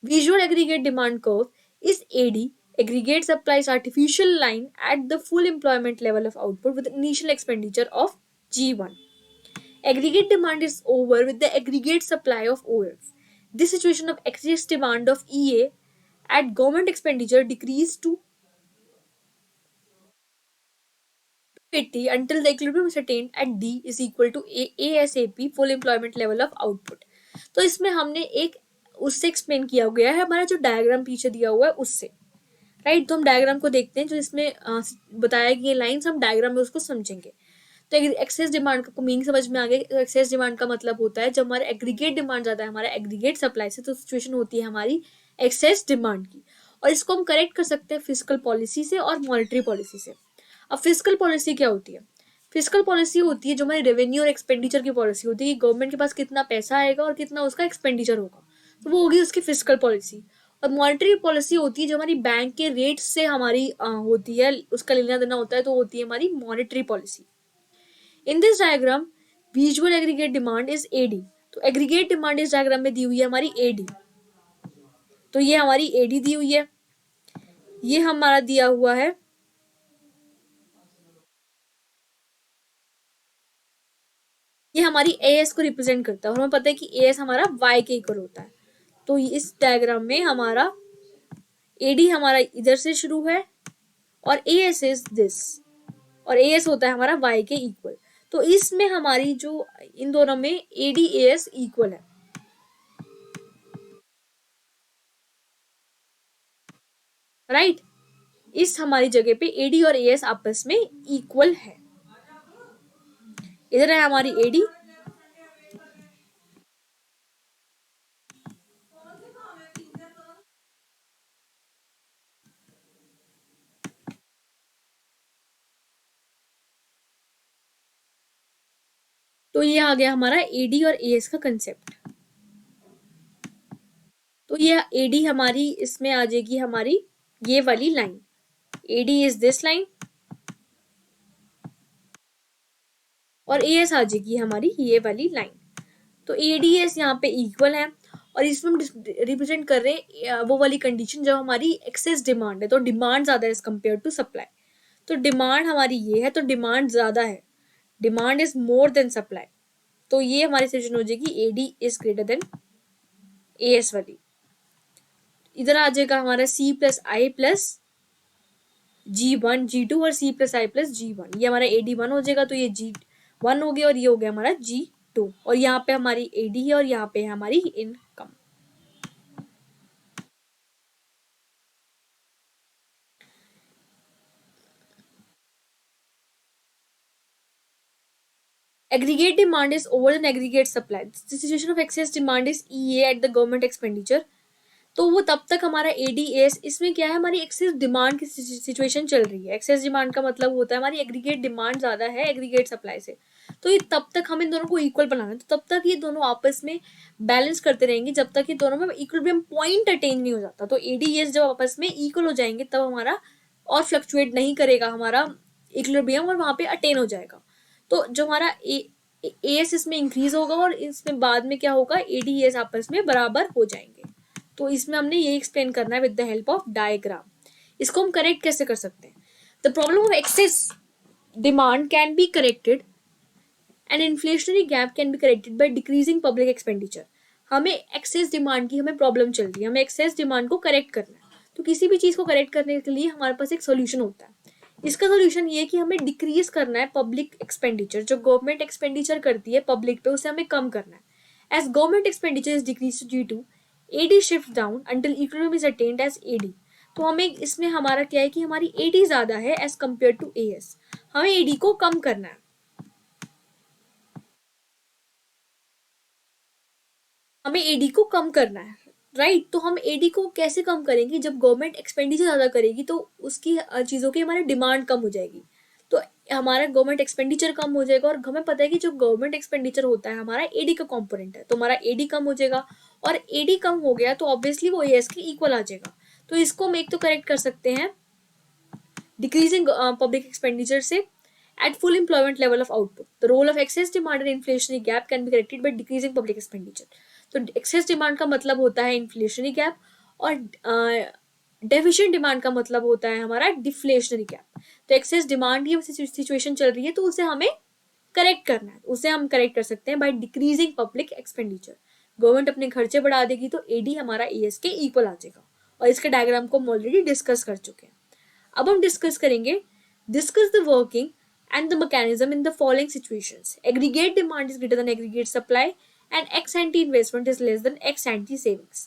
Visual aggregate demand curve is AD. Aggregate supplies artificial line at the full employment level of output with initial expenditure of G1. Aggregate demand is over with the aggregate supply of OF. This situation of excess demand of EA at government expenditure decreased to 80 until the equilibrium is attained at D is equal to ASAP full employment level of output. तो इसमें हमने एक उससे एक्सप्लेन किया गया है हमारा जो डायग्राम पीछे दिया हुआ है उससे, राइट। तो हम डायग्राम को देखते हैं जो इसमें बताया कि ये लाइंस हम डायग्राम में उसको समझेंगे। तो एक्सेस डिमांड का मीनिंग समझ में आ गया। एक्सेस डिमांड का मतलब होता है जब हमारा एग्रीगेट डिमांड ज्यादा है हमारा एग्रीगेट सप्लाई से, तो सिचुएशन होती है हमारी एक्सेस डिमांड की। और इसको हम करेक्ट कर सकते हैं फिजिकल पॉलिसी से और मॉनेटरी पॉलिसी से। अब फिजिकल पॉलिसी क्या होती है? फिजिकल पॉलिसी होती है जो हमारी रेवेन्यू और एक्सपेंडिचर की पॉलिसी होती है कि गवर्नमेंट के पास कितना पैसा आएगा और कितना उसका एक्सपेंडिचर होगा, तो वो होगी उसकी फिजिकल पॉलिसी। और मॉनेटरी पॉलिसी होती है जो हमारी बैंक के रेट से हमारी होती है, उसका लेना देना होता है, तो होती है हमारी monetary policy. In this diagram visual aggregate demand is AD. तो एग्रीगेट डिमांड इस डायग्राम में दी हुई है हमारी एडी। तो ये हमारी एडी दी हुई है, ये हमारा दिया हुआ है ये हमारी एएस को रिप्रेजेंट करता है और हमें पता है कि एएस हमारा वाई के इक्वल होता है। तो इस डायग्राम में हमारा एडी हमारा इधर से शुरू है और एएस इज दिस, और एएस होता है हमारा वाई के इक्वल। तो इसमें हमारी जो इन दोनों में एडी एएस इक्वल है, राइट। इस हमारी जगह पे एडी और एएस आपस में इक्वल है। इधर है हमारी एडी, तो ये आ गया हमारा एडी और एएस का कंसेप्ट। तो ये एडी हमारी इसमें आ जाएगी हमारी ये वाली line, AD is this line, और एएस आ जाएगी हमारी ये वाली लाइन। तो एडीएस यहाँ पे इक्वल है और इसमें हम रिप्रेजेंट कर रहे हैं वो वाली कंडीशन जब हमारी एक्सेस डिमांड है, तो डिमांड ज्यादा है एज कम्पेयर टू सप्लाई। तो डिमांड हमारी ये है, तो डिमांड ज्यादा है, demand is more than supply. तो ये हमारी सिचुएशन हो जाएगी AD is greater than AS वाली। इधर आ जाएगा हमारा सी plus I plus G1 G2 और C plus I plus G1। ये हमारा AD1 हो जाएगा, तो ये G1 हो गया और ये हो गया हमारा G2। और यहाँ पे हमारी AD है और यहाँ पे है हमारी income. Aggregate demand is over than aggregate supply. The situation of excess demand is EA at the government expenditure. तो वो तब तक हमारा एडीएस, इसमें क्या है हमारी एक्सेस डिमांड की सिचुएशन चल रही है। एक्सेस डिमांड का मतलब होता है हमारी एग्रीगेट डिमांड ज्यादा है एग्रीगेट सप्लाई से, तो ये तब तक हम इन दोनों को इक्वल बनाना है। तो तब तक ये दोनों आपस में बैलेंस करते रहेंगे जब तक ये दोनों में इक्विलिब्रियम पॉइंट अटेन नहीं हो जाता। तो एडीएस जब आपस में इक्वल हो जाएंगे तब हमारा और फ्लक्चुएट नहीं करेगा हमारा इक्विलिब्रियम और वहां पे अटेन हो जाएगा। तो जो हमारा एएस इसमें इंक्रीज होगा और इसमें बाद में क्या होगा एडीएस आपस में बराबर हो जाएंगे। तो इसमें हमने ये एक्सप्लेन करना है with the help of diagram. इसको हम करेक्ट कैसे कर सकते हैं? The problem of excess demand can be corrected and inflationary gap can be corrected by decreasing public expenditure. हमें एक्सेस डिमांड की हमें प्रॉब्लम चल रही है, हमें एक्सेस डिमांड को करेक्ट करना है। तो किसी भी चीज को करेक्ट करने के लिए हमारे पास एक सोल्यूशन होता है। इसका सोल्यूशन ये है कि हमें डिक्रीज करना है पब्लिक एक्सपेंडिचर, जो गवर्नमेंट एक्सपेंडिचर करती है पब्लिक पे उसे हमें कम करना है। As government expenditure is decrease due to AD shift down until equilibrium is attained as AD। तो हमें इसमें हमारा क्या है कि हमारी AD ज्यादा है एज कम्पेयर टू AS, हमें AD को कम करना है। हमें AD को कम करना है, राइट। तो हम AD को कैसे कम करेंगे? जब गवर्नमेंट एक्सपेंडिचर ज्यादा करेगी तो उसकी चीजों की हमारी डिमांड कम हो जाएगी, तो हमारा गवर्नमेंट एक्सपेंडिचर कम हो जाएगा। और हमें पता है कि जो गवर्नमेंट एक्सपेंडिचर होता है हमारा AD का कंपोनेंट है, तो हमारा AD कम हो जाएगा और AD कम हो गया तो ऑब्वियसली वो AS के इक्वल आ जाएगा। तो इसको हम एक तो करेक्ट कर सकते हैं डिक्रीजिंग पब्लिक एक्सपेंडिचर से at full employment level of output. The role of excess demand and inflationary gap can be corrected by decreasing public expenditure. तो excess demand का मतलब होता है inflationary gap और डेफिशिएंट डिमांड का मतलब होता है हमारा डिफ्लेशनरी गैप। तो एक्सेस डिमांड की सिचुएशन चल रही है तो उसे हमें करेक्ट करना है, उसे हम करेक्ट कर सकते हैं by decreasing public expenditure. Government अपने खर्चे बढ़ा देगी तो एडी हमारा एएस के इक्वल आ जाएगा, और इसके डायग्राम को हम ऑलरेडी डिस्कस कर चुके हैं। अब हम डिस्कस करेंगे, discuss the working and the mechanism in the following situations. Aggregate demand is greater than aggregate supply and ex ante investment is less than ex ante savings.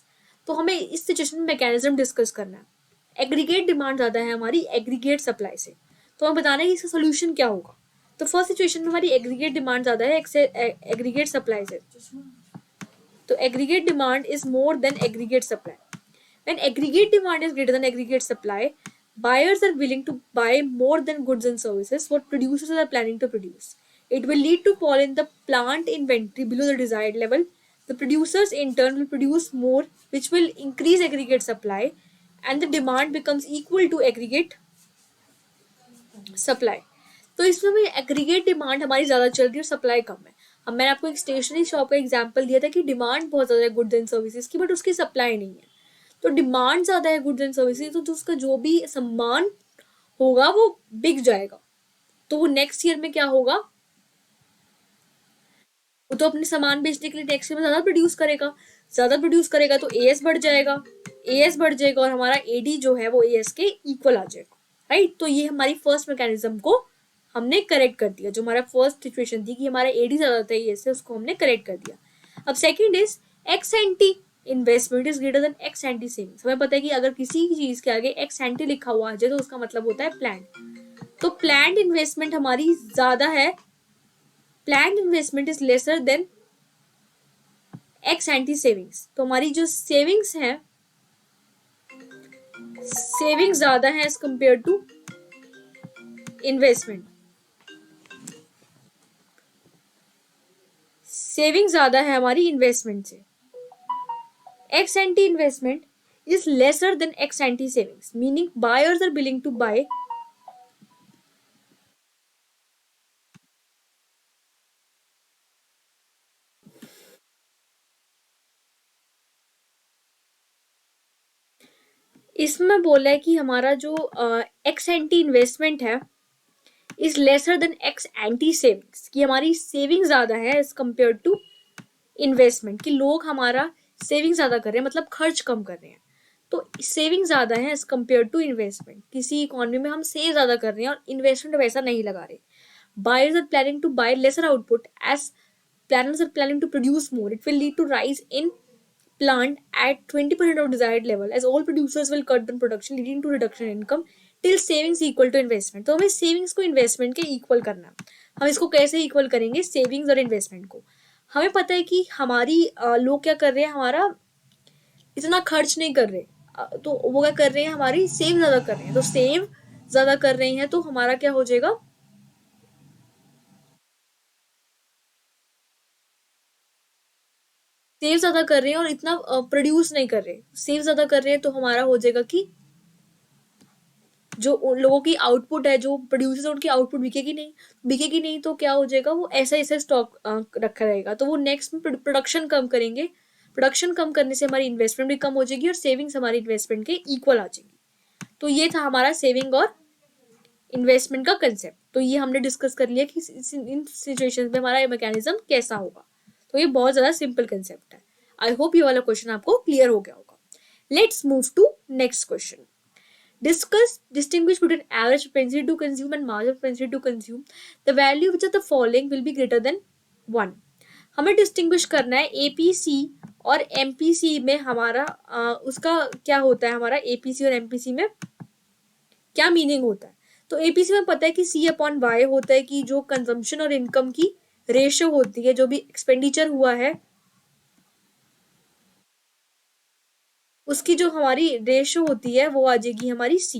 तो हमें इस सिचुएशन में मैकेनिज्म डिस्कस करना है। एग्रीगेट डिमांड ज्यादा है हमारी एग्रीगेट सप्लाई से, तो हमें बताना है कि इसका सोल्यूशन क्या होगा। तो फर्स्ट सिचुएशन में हमारी एग्रीगेट डिमांड ज्यादा है एग्रीगेट सप्लाई से, तो aggregate demand is more then aggregate supply. When aggregate demand is greater than aggregate supply, buyers are willing to buy more than goods and services what producers are planning to produce. It will lead to fall in the plant inventory below the desired level. The producers in turn will produce more, which will increase aggregate supply, and the demand becomes equal to aggregate supply. तो इसमें भी एग्रीगेट डिमांड हमारी ज्यादा चल रही है और सप्लाई कम है। अब मैंने आपको एक स्टेशनरी शॉप का एग्जांपल दिया था कि डिमांड बहुत ज्यादा है गुड्स एंड सर्विसेज की, बट उसकी सप्लाई नहीं है। तो डिमांड ज्यादा है गुड्स एंड सर्विसेज, तो उसका जो भी सामान होगा वो बिक जाएगा, तो वो नेक्स्ट ईयर में क्या होगा, वो तो अपने सामान बेचने के लिए नेक्स्ट ईयर में ज्यादा प्रोड्यूस करेगा तो एएस बढ़ जाएगा, और हमारा एडी जो है वो एएस के इक्वल आ जाएगा, राइट। तो ये हमारी फर्स्ट मैकेनिज्म को हमने करेक्ट कर दिया, जो हमारा फर्स्ट सिचुएशन थी कि हमारा एडी ज्यादा था एएस से, उसको हमने करेक्ट कर दिया। अब second is x anti investment is greater then ex ante savings. हमें पता है कि अगर किसी चीज के आगे एक्स एंटी लिखा हुआ आ जाए तो उसका मतलब होता है प्लान। तो प्लान इन्वेस्टमेंट हमारी ज्यादा है, plan investment is lesser than ex ante savings. तो हमारी जो सेविंग्स है, सेविंग्स ज्यादा है as compare to investment, saving ज्यादा है हमारी इन्वेस्टमेंट से। Ex ante investment is lesser than ex ante savings, meaning buyers are willing to buy इसमें बोला है कि हमारा जो एक्स एंटी इन्वेस्टमेंट है is lesser than ex ante savings, कि हमारी सेविंग ज्यादा है एज कंपेयर टू इन्वेस्टमेंट, कि लोग हमारा सेविंग ज्यादा कर रहे हैं, मतलब खर्च कम कर रहे हैं। तो सेविंग ज्यादा है एज कंपेयर टू इन्वेस्टमेंट, किसी इकोनॉमी में हम सेव ज्यादा कर रहे हैं और इन्वेस्टमेंट वैसा नहीं लगा रहे। Buyers are planning to buy lesser output as planners are planning to produce more. It will lead to rise in plant at 20% of desired level as all producers will cut down production, leading to reduction in income till savings equal to investment. तो हमें सेविंग्स को इन्वेस्टमेंट के इक्वल करना है। हम इसको कैसे इक्वल करेंगे सेविंग्स और इन्वेस्टमेंट को? हमें पता है कि हमारी लोग क्या कर रहे हैं, हमारा इतना खर्च नहीं कर रहे, तो वो क्या कर रहे हैं, हमारी सेव ज्यादा कर रहे हैं। तो सेव ज्यादा कर रहे हैं तो हमारा क्या हो जाएगा, सेव ज्यादा कर रहे हैं और इतना प्रोड्यूस नहीं कर रहे। सेव ज्यादा कर रहे हैं तो हमारा हो जाएगा कि जो उन लोगों की आउटपुट है, जो प्रोड्यूसर्स, उनकी आउटपुट बिकेगी नहीं तो क्या हो जाएगा, वो ऐसा ऐसा स्टॉक रखा रहेगा। तो वो नेक्स्ट में प्रोडक्शन कम करेंगे, प्रोडक्शन कम करने से हमारी इन्वेस्टमेंट भी कम हो जाएगी और सेविंग्स हमारी इन्वेस्टमेंट के इक्वल आ जाएगी। तो ये था हमारा सेविंग और इन्वेस्टमेंट का कंसेप्ट। तो ये हमने डिस्कस कर लिया कि इन सिचुएशंस में हमारा मैकेनिज्म कैसा होगा। तो ये बहुत ज्यादा सिंपल कंसेप्ट है। आई होप ये वाला क्वेश्चन आपको क्लियर हो गया होगा। Let's move to next question. Distinguish between average propensity to consume and marginal propensity to consume. The value which of the following will be greater than 1. हमें डिस्टिंग्विश करना है एपीसी और एमपीसी में हमारा उसका क्या होता है, हमारा एपीसी और एमपीसी में क्या मीनिंग होता है। तो एपीसी में पता है कि सी अपॉन वाई होता है, कि जो कंजम्पशन और इनकम की रेशियो होती है, जो भी एक्सपेंडिचर हुआ है उसकी जो हमारी रेशियो होती है वो आ जाएगी हमारी सी,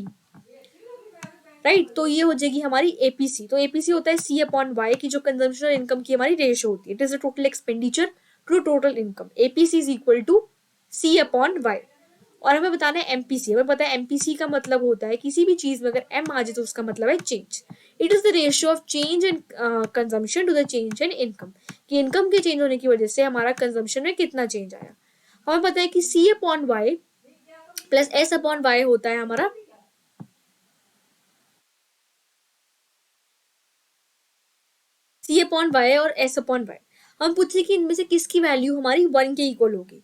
राइट। तो ये हो जाएगी हमारी एपीसी। तो एपीसी होता है सी अपॉन वाई की जो कंजम्पशन और इनकम की हमारी रेशियो होती है। It is the total expenditure to total income. APC is equal to C upon Y. और हमें बताना है एमपीसी। हमें पता है एमपीसी का मतलब होता है किसी भी चीज में अगर एम आ जाए तो उसका मतलब है change. It is the ratio of change in consumption to the change in income, कि इनकम के चेंज होने की वजह से हमारा कंजम्पशन में कितना चेंज आया। हमें पता है कि C upon Y plus S upon Y होता है हमारा सी अपॉन वाई और एस अपॉन वाई। हम पूछे कि इनमें से किसकी वैल्यू हमारी 1 के इक्वल होगी,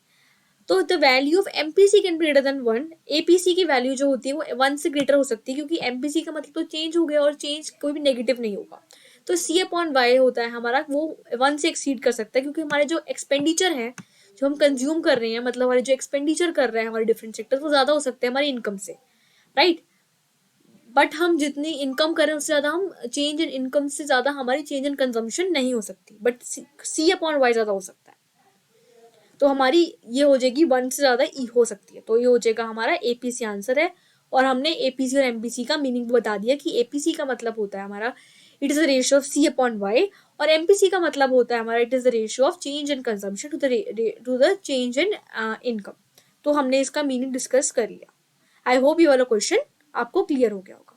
तो the value of MPC can be greater than 1। APC की वैल्यू जो होती है वो 1 से ग्रेटर हो सकती है, क्योंकि एमपीसी का मतलब तो चेंज हो गया और चेंज कोई भी नेगेटिव नहीं होगा। तो सी अपॉन वाई होता है हमारा वो 1 से एक्सीड कर सकता है, क्योंकि हमारे जो एक्सपेंडिचर है, जो हम कंज्यूम कर रहे हैं, मतलब हमारे जो एक्सपेंडिचर कर रहे हैं हमारे डिफरेंट सेक्टर, वो ज्यादा हो सकते हैं हमारी इनकम से, राइट। बट हम जितनी इनकम करें उससे ज्यादा हम चेंज इन इनकम से ज्यादा हमारी चेंज इन कंजम्पशन नहीं हो सकती, बट सी अपॉन वाई ज्यादा हो सकता है। तो हमारी ये हो जाएगी 1 से ज्यादा ई हो सकती है, तो ये हो जाएगा हमारा एपीसी आंसर है। और हमने एपीसी और एमपीसी का मीनिंग बता दिया कि एपीसी का मतलब होता है हमारा it is the ratio of C upon Y, और एमपीसी का मतलब होता है हमारा it is the ratio of change in consumption to the change in income. तो हमने इसका मीनिंग डिस्कस कर लिया। आई होप ये वाला क्वेश्चन आपको क्लियर हो गया होगा।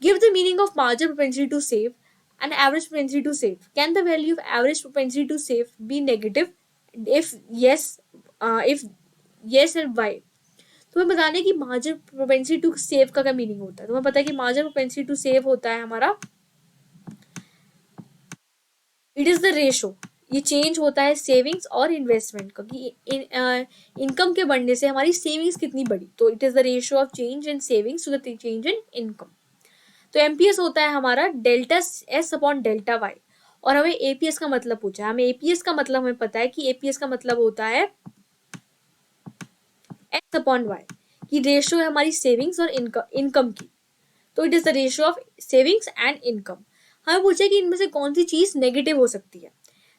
Give the meaning of marginal propensity to save and average propensity to save. Can the value of average propensity to save be negative? If yes, if yes and why? तुम्हें बताना है कि मार्जिनल प्रोपेंसिटी टू सेव का क्या मीनिंग होता है। तुम्हें पता है कि मार्जिनल प्रोपेंसिटी टू सेव होता है हमारा इट इज द रेशो, ये चेंज होता है सेविंग्स और इन्वेस्टमेंट का, कि इनकम के बढ़ने से हमारी सेविंग्स कितनी बढ़ी, तो it is the ratio of change in savings to the change in income. तो एमपीएस होता है हमारा delta S upon delta Y. और हमें एपीएस का मतलब पूछा है, हमें एपीएस का मतलब हमें पता है कि एपीएस का मतलब होता है एस अपॉन वाई, की रेशियो है हमारी सेविंग्स और इनकम की। तो it is the ratio of savings and income. हमें पूछा है कि इनमें से कौन सी चीज नेगेटिव हो सकती है,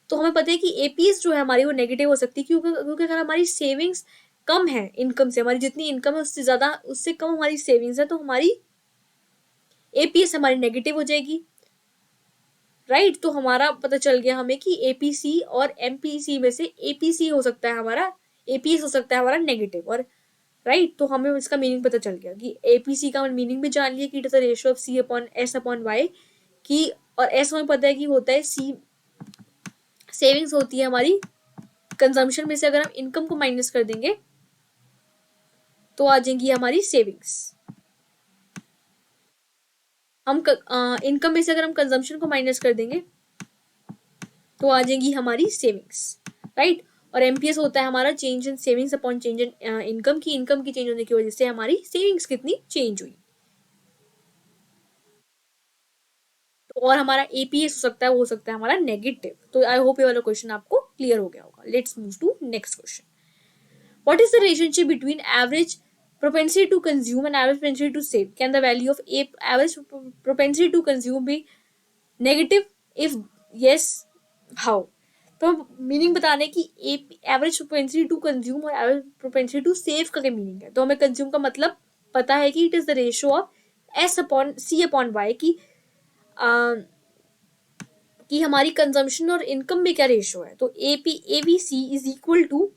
तो हमें पता है कि एपीएस जो है हमारी वो नेगेटिव हो सकती है, क्योंकि अगर हमारी सेविंग्स कम है इनकम से, हमारी जितनी इनकम है उससे ज्यादा उससे कम हमारी सेविंग्स है, तो हमारी एपीएस हमारी नेगेटिव हो जाएगी, राइट। तो हमारा पता चल गया हमें कि एपीसी और एमपीसी में से एपीसी हो सकता है हमारा, एपीएस हो सकता है हमारा नेगेटिव, और राइट। तो हमें इसका मीनिंग पता चल गया कि एपीसी का मीनिंग भी जान लिया कि it is the ratio of C upon S upon Y की, और एस हमें पता है कि होता है सी सेविंग्स होती है हमारी कंजम्पशन में से, अगर हम इनकम को माइनस कर देंगे तो आ जाएंगी हमारी सेविंग्स। हम इनकम में से अगर हम कंजम्पशन को माइनस कर देंगे तो आ जाएगी हमारी सेविंग्स, राइट। और एमपीएस होता है हमारा change in savings upon change in income की, इनकम की चेंज होने की वजह से हमारी सेविंग्स कितनी चेंज हुई। तो और हमारा एपीएस हो सकता है, वो हो सकता है हमारा नेगेटिव। तो आई होप ये वाला क्वेश्चन आपको क्लियर हो गया होगा। Let's move to next question. What is the relationship between average propensity to consume and average propensity to save? Can the value of average propensity to consume be negative? If yes, how? तो मीनिंग बताने की एवरेज प्रोपेंसिटी टू कंज्यूम और एवरेज प्रोपेंसिटी टू सेव का क्या मीनिंग है। तो हमें कंज्यूम का मतलब पता है कि it is the ratio of S upon C upon Y की, कि हमारी कंजम्पशन और इनकम में क्या रेशियो है। तो ABC is equal to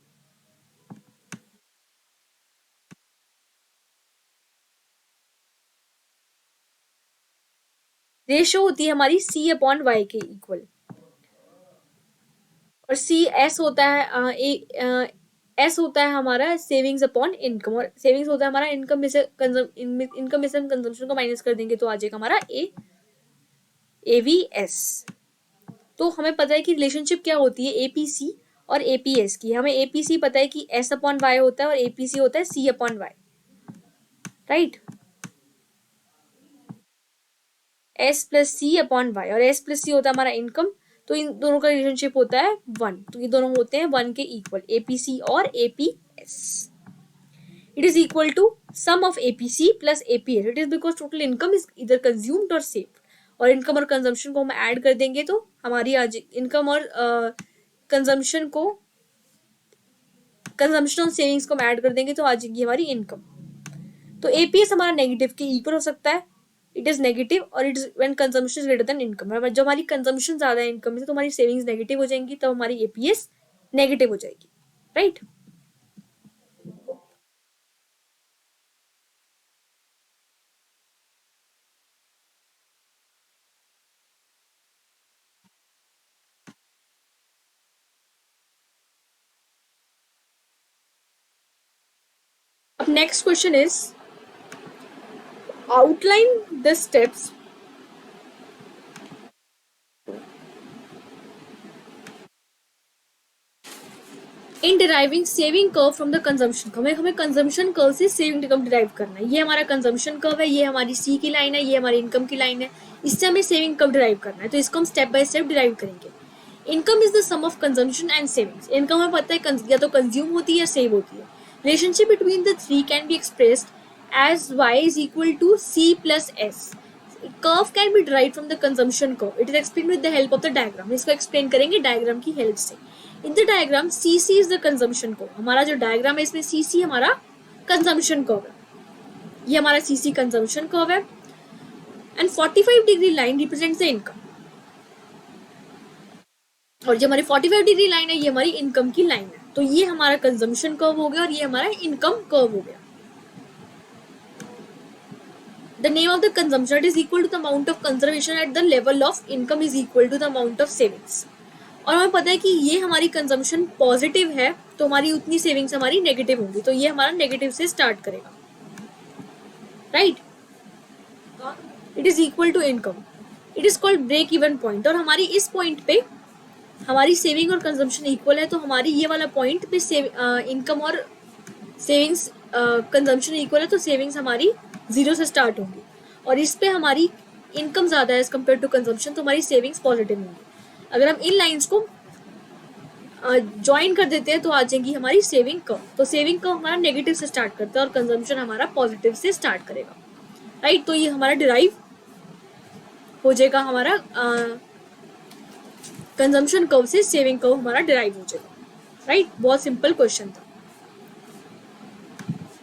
ratio होती है हमारी सी अपॉन वाई के इक्वल, और सी एस होता है एस होता है हमारा सेविंग्स अपॉन इनकम, और सेविंग्स होता है हमारा इनकम में से इनकम में से हम कंजम्पशन को माइनस कर देंगे तो आ जाएगा हमारा एवीएस। तो हमें पता है कि रिलेशनशिप क्या होती है एपीसी और एपीएस की। हमें एपीसी पता है कि एस अपॉन वाई होता है और एपीसी होता है C upon Y, right. S plus C upon Y, और एस प्लस सी होता है हमारा इनकम। तो इन दोनों का रिलेशनशिप होता है 1, तो ये दोनों होते हैं 1 के इक्वल, एपीसी और APS. It is equal to sum of APC plus APS. It is because total income is either consumed or saved. और इनकम और कंजम्पशन को हम ऐड कर देंगे तो हमारी आज इनकम और कंजम्पशन को कंजम्पशन और सेविंग्स को हम ऐड कर देंगे तो आ जाएगी हमारी इनकम। तो एपीएस हमारा नेगेटिव के इक्वल हो सकता है, इट इज नेगेटिव, और it is when consumption is greater then income. जब हमारी कंजम्पशन ज्यादा है इनकम से तो हमारी सेविंग्स नेगेटिव हो जाएंगी, तब हमारी एपीएस नेगेटिव हो जाएगी, राइट। अब next question is outline the steps in deriving saving curve from the consumption curve. हमें कंजम्पशन कर्व से सेविंग कर्व डिराइव करना है। ये हमारा कंजम्पशन कर्व है, ये हमारी सी की लाइन है, ये हमारी इनकम की लाइन है, इससे हमें सेविंग कर्व डिराइव करना है। तो इसको हम स्टेप बाय स्टेप डिराइव करेंगे। Income is the sum of consumption and savings. Income हमें पता है या तो कंज्यूम होती है या सेव होती है। Relationship between the three can be expressed as y is equal to c plus s. Curve can be derived from the consumption curve. It is explained with the help of the diagram. इसको एक्सप्लेन करेंगे डायग्राम की हेल्प से। In the diagram CC is the consumption curve. हमारा जो डायग्राम है इसमें CC हमारा कंजम्पशन कर्व है। ये हमारा CC कंजम्पशन कर्व है and 45 degree line represents the income. और जो हमारी 45 डिग्री लाइन है ये हमारी इनकम की लाइन है। तो ये हमारा कंजम्पशन कर्व हो गया और ये हमारा इनकम कर्व हो गया। The name of the consumption is equal to the amount of conservation at the level of income is equal to the amount of savings. और हमें पता है कि ये हमारी कंजम्पशन पॉजिटिव है तो हमारी उतनी सेविंग्स हमारी नेगेटिव होंगी। तो ये हमारा नेगेटिव से स्टार्ट करेगा, right. It is equal to income. It is called break even point. और हमारी इस पॉइंट पे हमारी सेविंग और कंजम्पशन इक्वल है। तो हमारी ये वाला पॉइंट पे इनकम और सेविंग्स कंजम्पशन इक्वल है तो सेविंग्स हमारी 0 से स्टार्ट होंगी। और इस पे हमारी इनकम ज़्यादा है एज कम्पेयर टू कंजम्पशन तो हमारी सेविंग्स पॉजिटिव होंगी। अगर हम इन लाइंस को ज्वाइन कर देते हैं तो आ जाएगी हमारी सेविंग कर्व। तो सेविंग कर्व हमारा नेगेटिव से स्टार्ट करता है और कंजम्पशन हमारा पॉजिटिव से स्टार्ट करेगा, राइट। तो ये हमारा डिराइव हो जाएगा, हमारा कंजम्पशन कर्व से सेविंग कर्व हमारा डिराइव हो जाएगा, राइट। बहुत सिंपल क्वेश्चन था।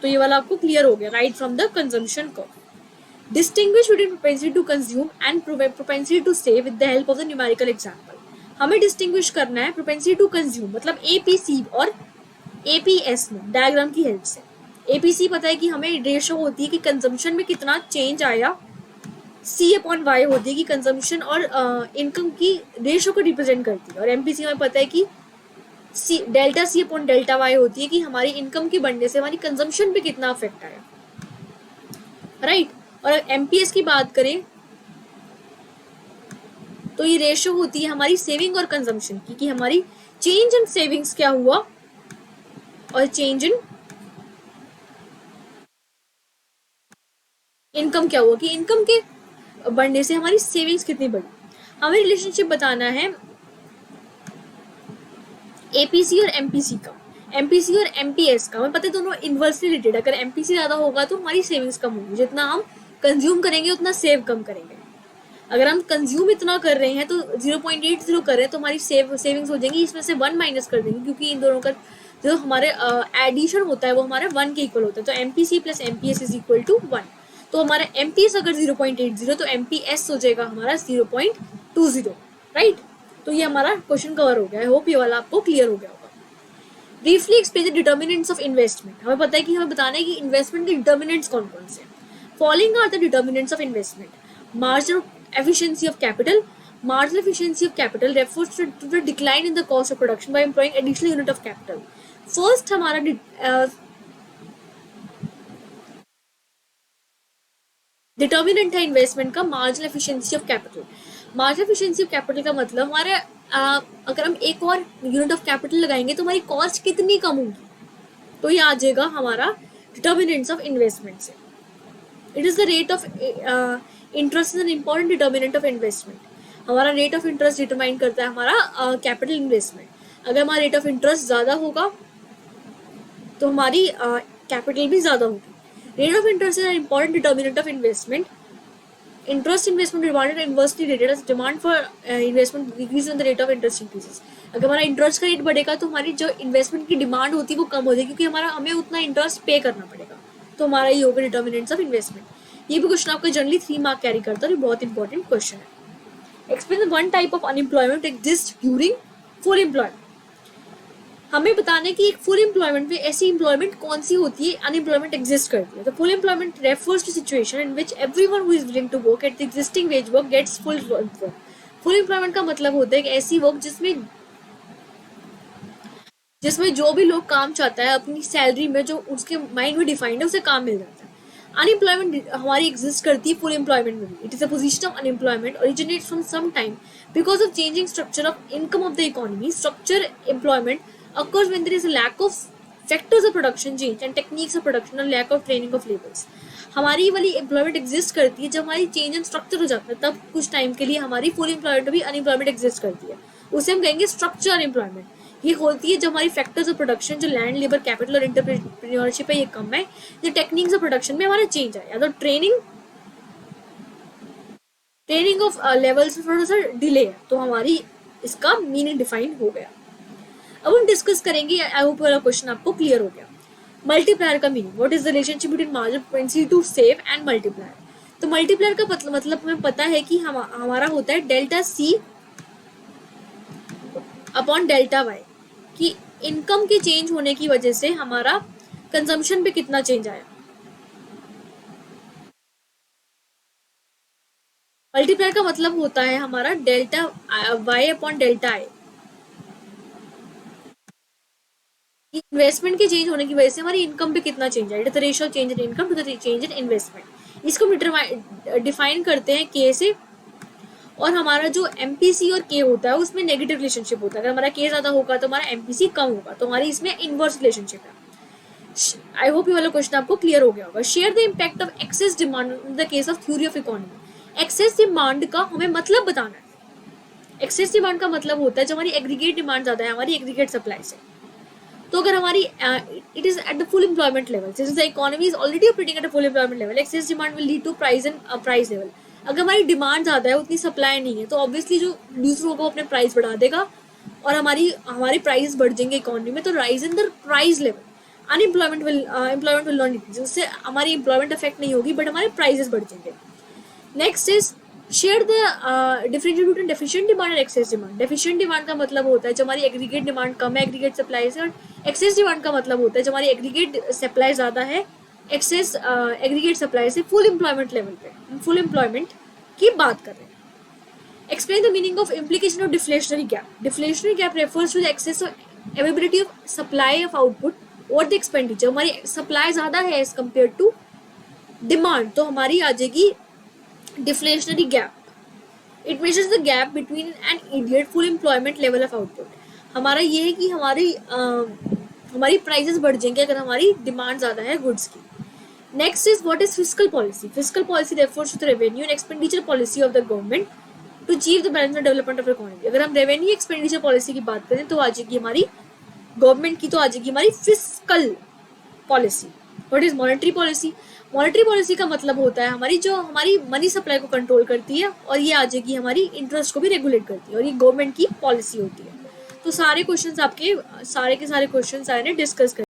तो ये वाला आपको क्लियर हो गया, right from the consumption curve. Distinguish between propensity to consume and propensity to save with the help of the numerical example. हमें डिस्टिंग्विश करना है प्रोपेंसिटी टू कंज्यूम मतलब एपीसी और एपीएस में डायग्राम की हेल्प से। एपीसी पता है कि हमें रेशो होती है कि कंजम्पशन में कितना चेंज आया, सी अपॉन वाई होती है कि कंजम्पशन और इनकम की रेशो को रिप्रेजेंट करती है। और एमपीसी हमें पता है कि C delta C upon delta Y होती है कि हमारी इनकम की बढ़ने से हमारी कंजम्पशन पे कितना अफेक्ट आया, राइट। और एमपीएस की बात करें तो ये रेशो होती है हमारी सेविंग और कंजम्पशन की कि हमारी चेंज इन सेविंग्स क्या हुआ और चेंज इन इनकम क्या हुआ, कि इनकम के बढ़ने से हमारी सेविंग्स कितनी बढ़ी। हमें रिलेशनशिप बताना है एपीसी और एमपीसी का, एमपीसी और एमपीएस का। हमें पता है दोनों इनवर्सली रिलेटेड। अगर एमपीसी ज्यादा होगा तो हमारी सेविंग्स कम होगी, जितना हम कंज्यूम करेंगे उतना सेव कम करेंगे। अगर हम कंज्यूम इतना कर रहे हैं तो 0.80 कर रहे हैं तो हमारी सेविंग्स हो जाएंगी। इसमें से 1 माइनस कर देंगे क्योंकि इन दोनों का जो हमारे एडिशन होता है वो हमारे 1 के इक्वल होता है। तो MPC plus MPS is equal to 1। तो हमारा एमपीएस अगर 0.80 तो एमपीएस हो जाएगा हमारा 0.20, राइट। तो ये हमारा क्वेश्चन कवर हो गया। आई होप ये वाला आपको क्लियर हो गया होगा। Briefly explain the determinants of investment. हमें पता है कि हमें बताना है कि इन्वेस्टमेंट के डिटर्मिनेंट्स कौन कौन से हैं। Following are the determinants of investment. Marginal efficiency of capital. Marginal efficiency of capital refers to the decline in the cost of production by employing additional unit of capital. First हमारा डिटर्मिनेंट है इन्वेस्टमेंट का marginal efficiency of capital. Marginal efficiency of capital का मतलब हमारे अगर हम एक और यूनिट ऑफ कैपिटल लगाएंगे तो हमारी कॉस्ट कितनी कम होगी। तो ये आ जाएगा हमारा डिटर्मिनेंट्स ऑफ इन्वेस्टमेंट से। It is the rate of interest is an important determinant of investment. हमारा रेट ऑफ इंटरेस्ट डिटरमाइन करता है हमारा कैपिटल इन्वेस्टमेंट। अगर हमारा रेट ऑफ इंटरेस्ट ज़्यादा होगा तो हमारी कैपिटल भी ज़्यादा होगी। Rate of interest is an important determinant of investment. Interest investment demand inversely related demand for investment decrease in the rate of interest increases. अगर हमारा इंटरेस्ट का रेट बढ़ेगा तो हमारी जो इन्वेस्टमेंट की डिमांड होती है वो कम हो जाएगी क्योंकि हमें उतना इंटरेस्ट पे करना पड़ेगा। तो हमारा ये होगा डिटर्मिनेंट्स ऑफ इन्वेस्टमेंट। ये भी क्वेश्चन आपका जनरली 3 मार्क कैरी करता है। ये बहुत इंपॉर्टेंट क्वेश्चन है। Explain one type of unemployment exist during full employment. हमें बताने कि एक फुल एम्प्लॉयमेंट में ऐसी एम्प्लॉयमेंट कौन सी होती है अनएम्प्लॉयमेंट एग्जिस्ट करती है। तो full employment refers to situation in which everyone who is willing to work at the existing wage work gets full work. Full employment का मतलब होता है कि ऐसी वर्क जिसमें जिसमें जो भी लोग काम चाहता है अपनी सैलरी में जो उसके माइंड में डिफाइंड है उसे काम मिल जाता है। अनएम्प्लॉयमेंट हमारी एग्जिस्ट करती है फुल एम्प्लॉयमेंट में भी। It is a position of unemployment originates from some time because of changing structure of income of the economy. Structure employment occurs when there is a lack of factors of production change and techniques of production and lack of training of laborers. हमारी वाली एम्प्लॉयमेंट एग्जिस्ट करती है जब हमारी चेंज इन स्ट्रक्चर हो जाता है, तब कुछ टाइम के लिए हमारी फुल एम्प्लॉयमेंट भी अनएम्प्लॉयमेंट एग्जिस्ट करती है, उसे हम कहेंगे स्ट्रक्चर एम्प्लॉयमेंट। ये होती है जब हमारी फैक्टर्स ऑफ प्रोडक्शन जो लैंड लेबर कैपिटल और एंटरप्रेन्योरशिप है ये कम है, जो टेक्निक्स ऑफ प्रोडक्शन में हमारा चेंज है, या तो ट्रेनिंग ऑफ लेवल्स में थोड़ा सा डिले है, तो हमारी इसका मीनिंग डिफाइन हो गया। अब हम डिस्कस करेंगे, आई होप वाला क्वेश्चन आपको क्लियर हो गया। मल्टीप्लायर का meaning, what is the relationship between marginal propensity to save and multiplier. तो मल्टीप्लायर का मतलब हमें पता है कि हमारा होता है delta C upon delta Y, कि इनकम के चेंज होने की वजह से हमारा कंजम्पशन पे कितना चेंज आया। मल्टीप्लायर का मतलब होता है हमारा delta Y upon delta I. Investment के चेंज होने की वजह से हमारी इनकम पे कितना चेंज है, it is the ratio of change in income to the change in investment. इसको हम डिफाइन करते हैं के से, और हमारा जो एमपीसी और के होता है उसमें नेगेटिव रिलेशनशिप होता है। अगर हमारा के ज्यादा होगा तो हमारा एमपीसी कम होगा, तो हमारी इसमें इनवर्स रिलेशनशिप है। आई होप ये वाला क्वेश्चन आपको क्लियर हो गया होगा। Share the impact of excess demand in the case of theory of economy. Excess demand का हमें मतलब बताना है। एक्सेस डिमांड का मतलब होता है जब हमारी एग्रीगेट डिमांड ज्यादा है हमारी एग्रीगेट सप्लाई से। तो अगर हमारी it is at the full employment level, since the economy is already operating at the full employment level, excess demand will lead to price and price level. अगर हमारी डिमांड ज्यादा है उतनी सप्लाई नहीं है, तो ऑब्वियसली जो प्रोड्यूसर होगा अपने प्राइस बढ़ा देगा और हमारी प्राइस बढ़ जाएंगे इकोनॉमी में, तो rise in the price level. Unemployment will not increase, उससे हमारी एम्प्लॉयमेंट अफेक्ट नहीं होगी बट हमारे प्राइसेस बढ़ जाएंगे। Next is share the differential between deficient demand और एक्सेस डिमांड। डेफिशिएंट डिमांड का मतलब होता है जब हमारी एग्रीगेट डिमांड कम है एग्रीगेट सप्लाई से, और एक्सेस डिमांड का मतलब होता है जब हमारी एग्रीगेट सप्लाई ज्यादा है एक्सेस एग्रीगेट सप्लाई से फुल एम्प्लॉयमेंट लेवल पे, फुल एम्प्लॉयमेंट की बात कर रहे हैं। Explain the meaning of implication of deflationary gap. Deflationary gap refers to the excess of availability of supply of output और द एक्सपेंडिचर। हमारी सप्लाई ज्यादा है एज कम्पेयर टू डिमांड, तो हमारी आ जाएगी deflationary gap. It measures the gap between an immediate full employment level of output. हमारा ये है कि हमारी प्राइसेस बढ़ जाएंगे अगर हमारी डिमांड ज्यादा है गुड्स की। Next is what is fiscal policy. Fiscal policy refers to the revenue and expenditure policy of the government to achieve the balance and development of economy. अगर हम रेवेन्यू एक्सपेंडिचर पॉलिसी की बात करें तो आ जाएगी हमारी गवर्नमेंट की, तो आ जाएगी हमारी fiscal policy. What is monetary policy. Monetary policy का मतलब होता है हमारी मनी सप्लाई को कंट्रोल करती है, और ये आ जाएगी हमारी इंटरेस्ट को भी रेगुलेट करती है, और ये गवर्नमेंट की पॉलिसी होती है। तो सारे क्वेश्चंस आपके सारे के सारे क्वेश्चंस आए ने डिस्कस कर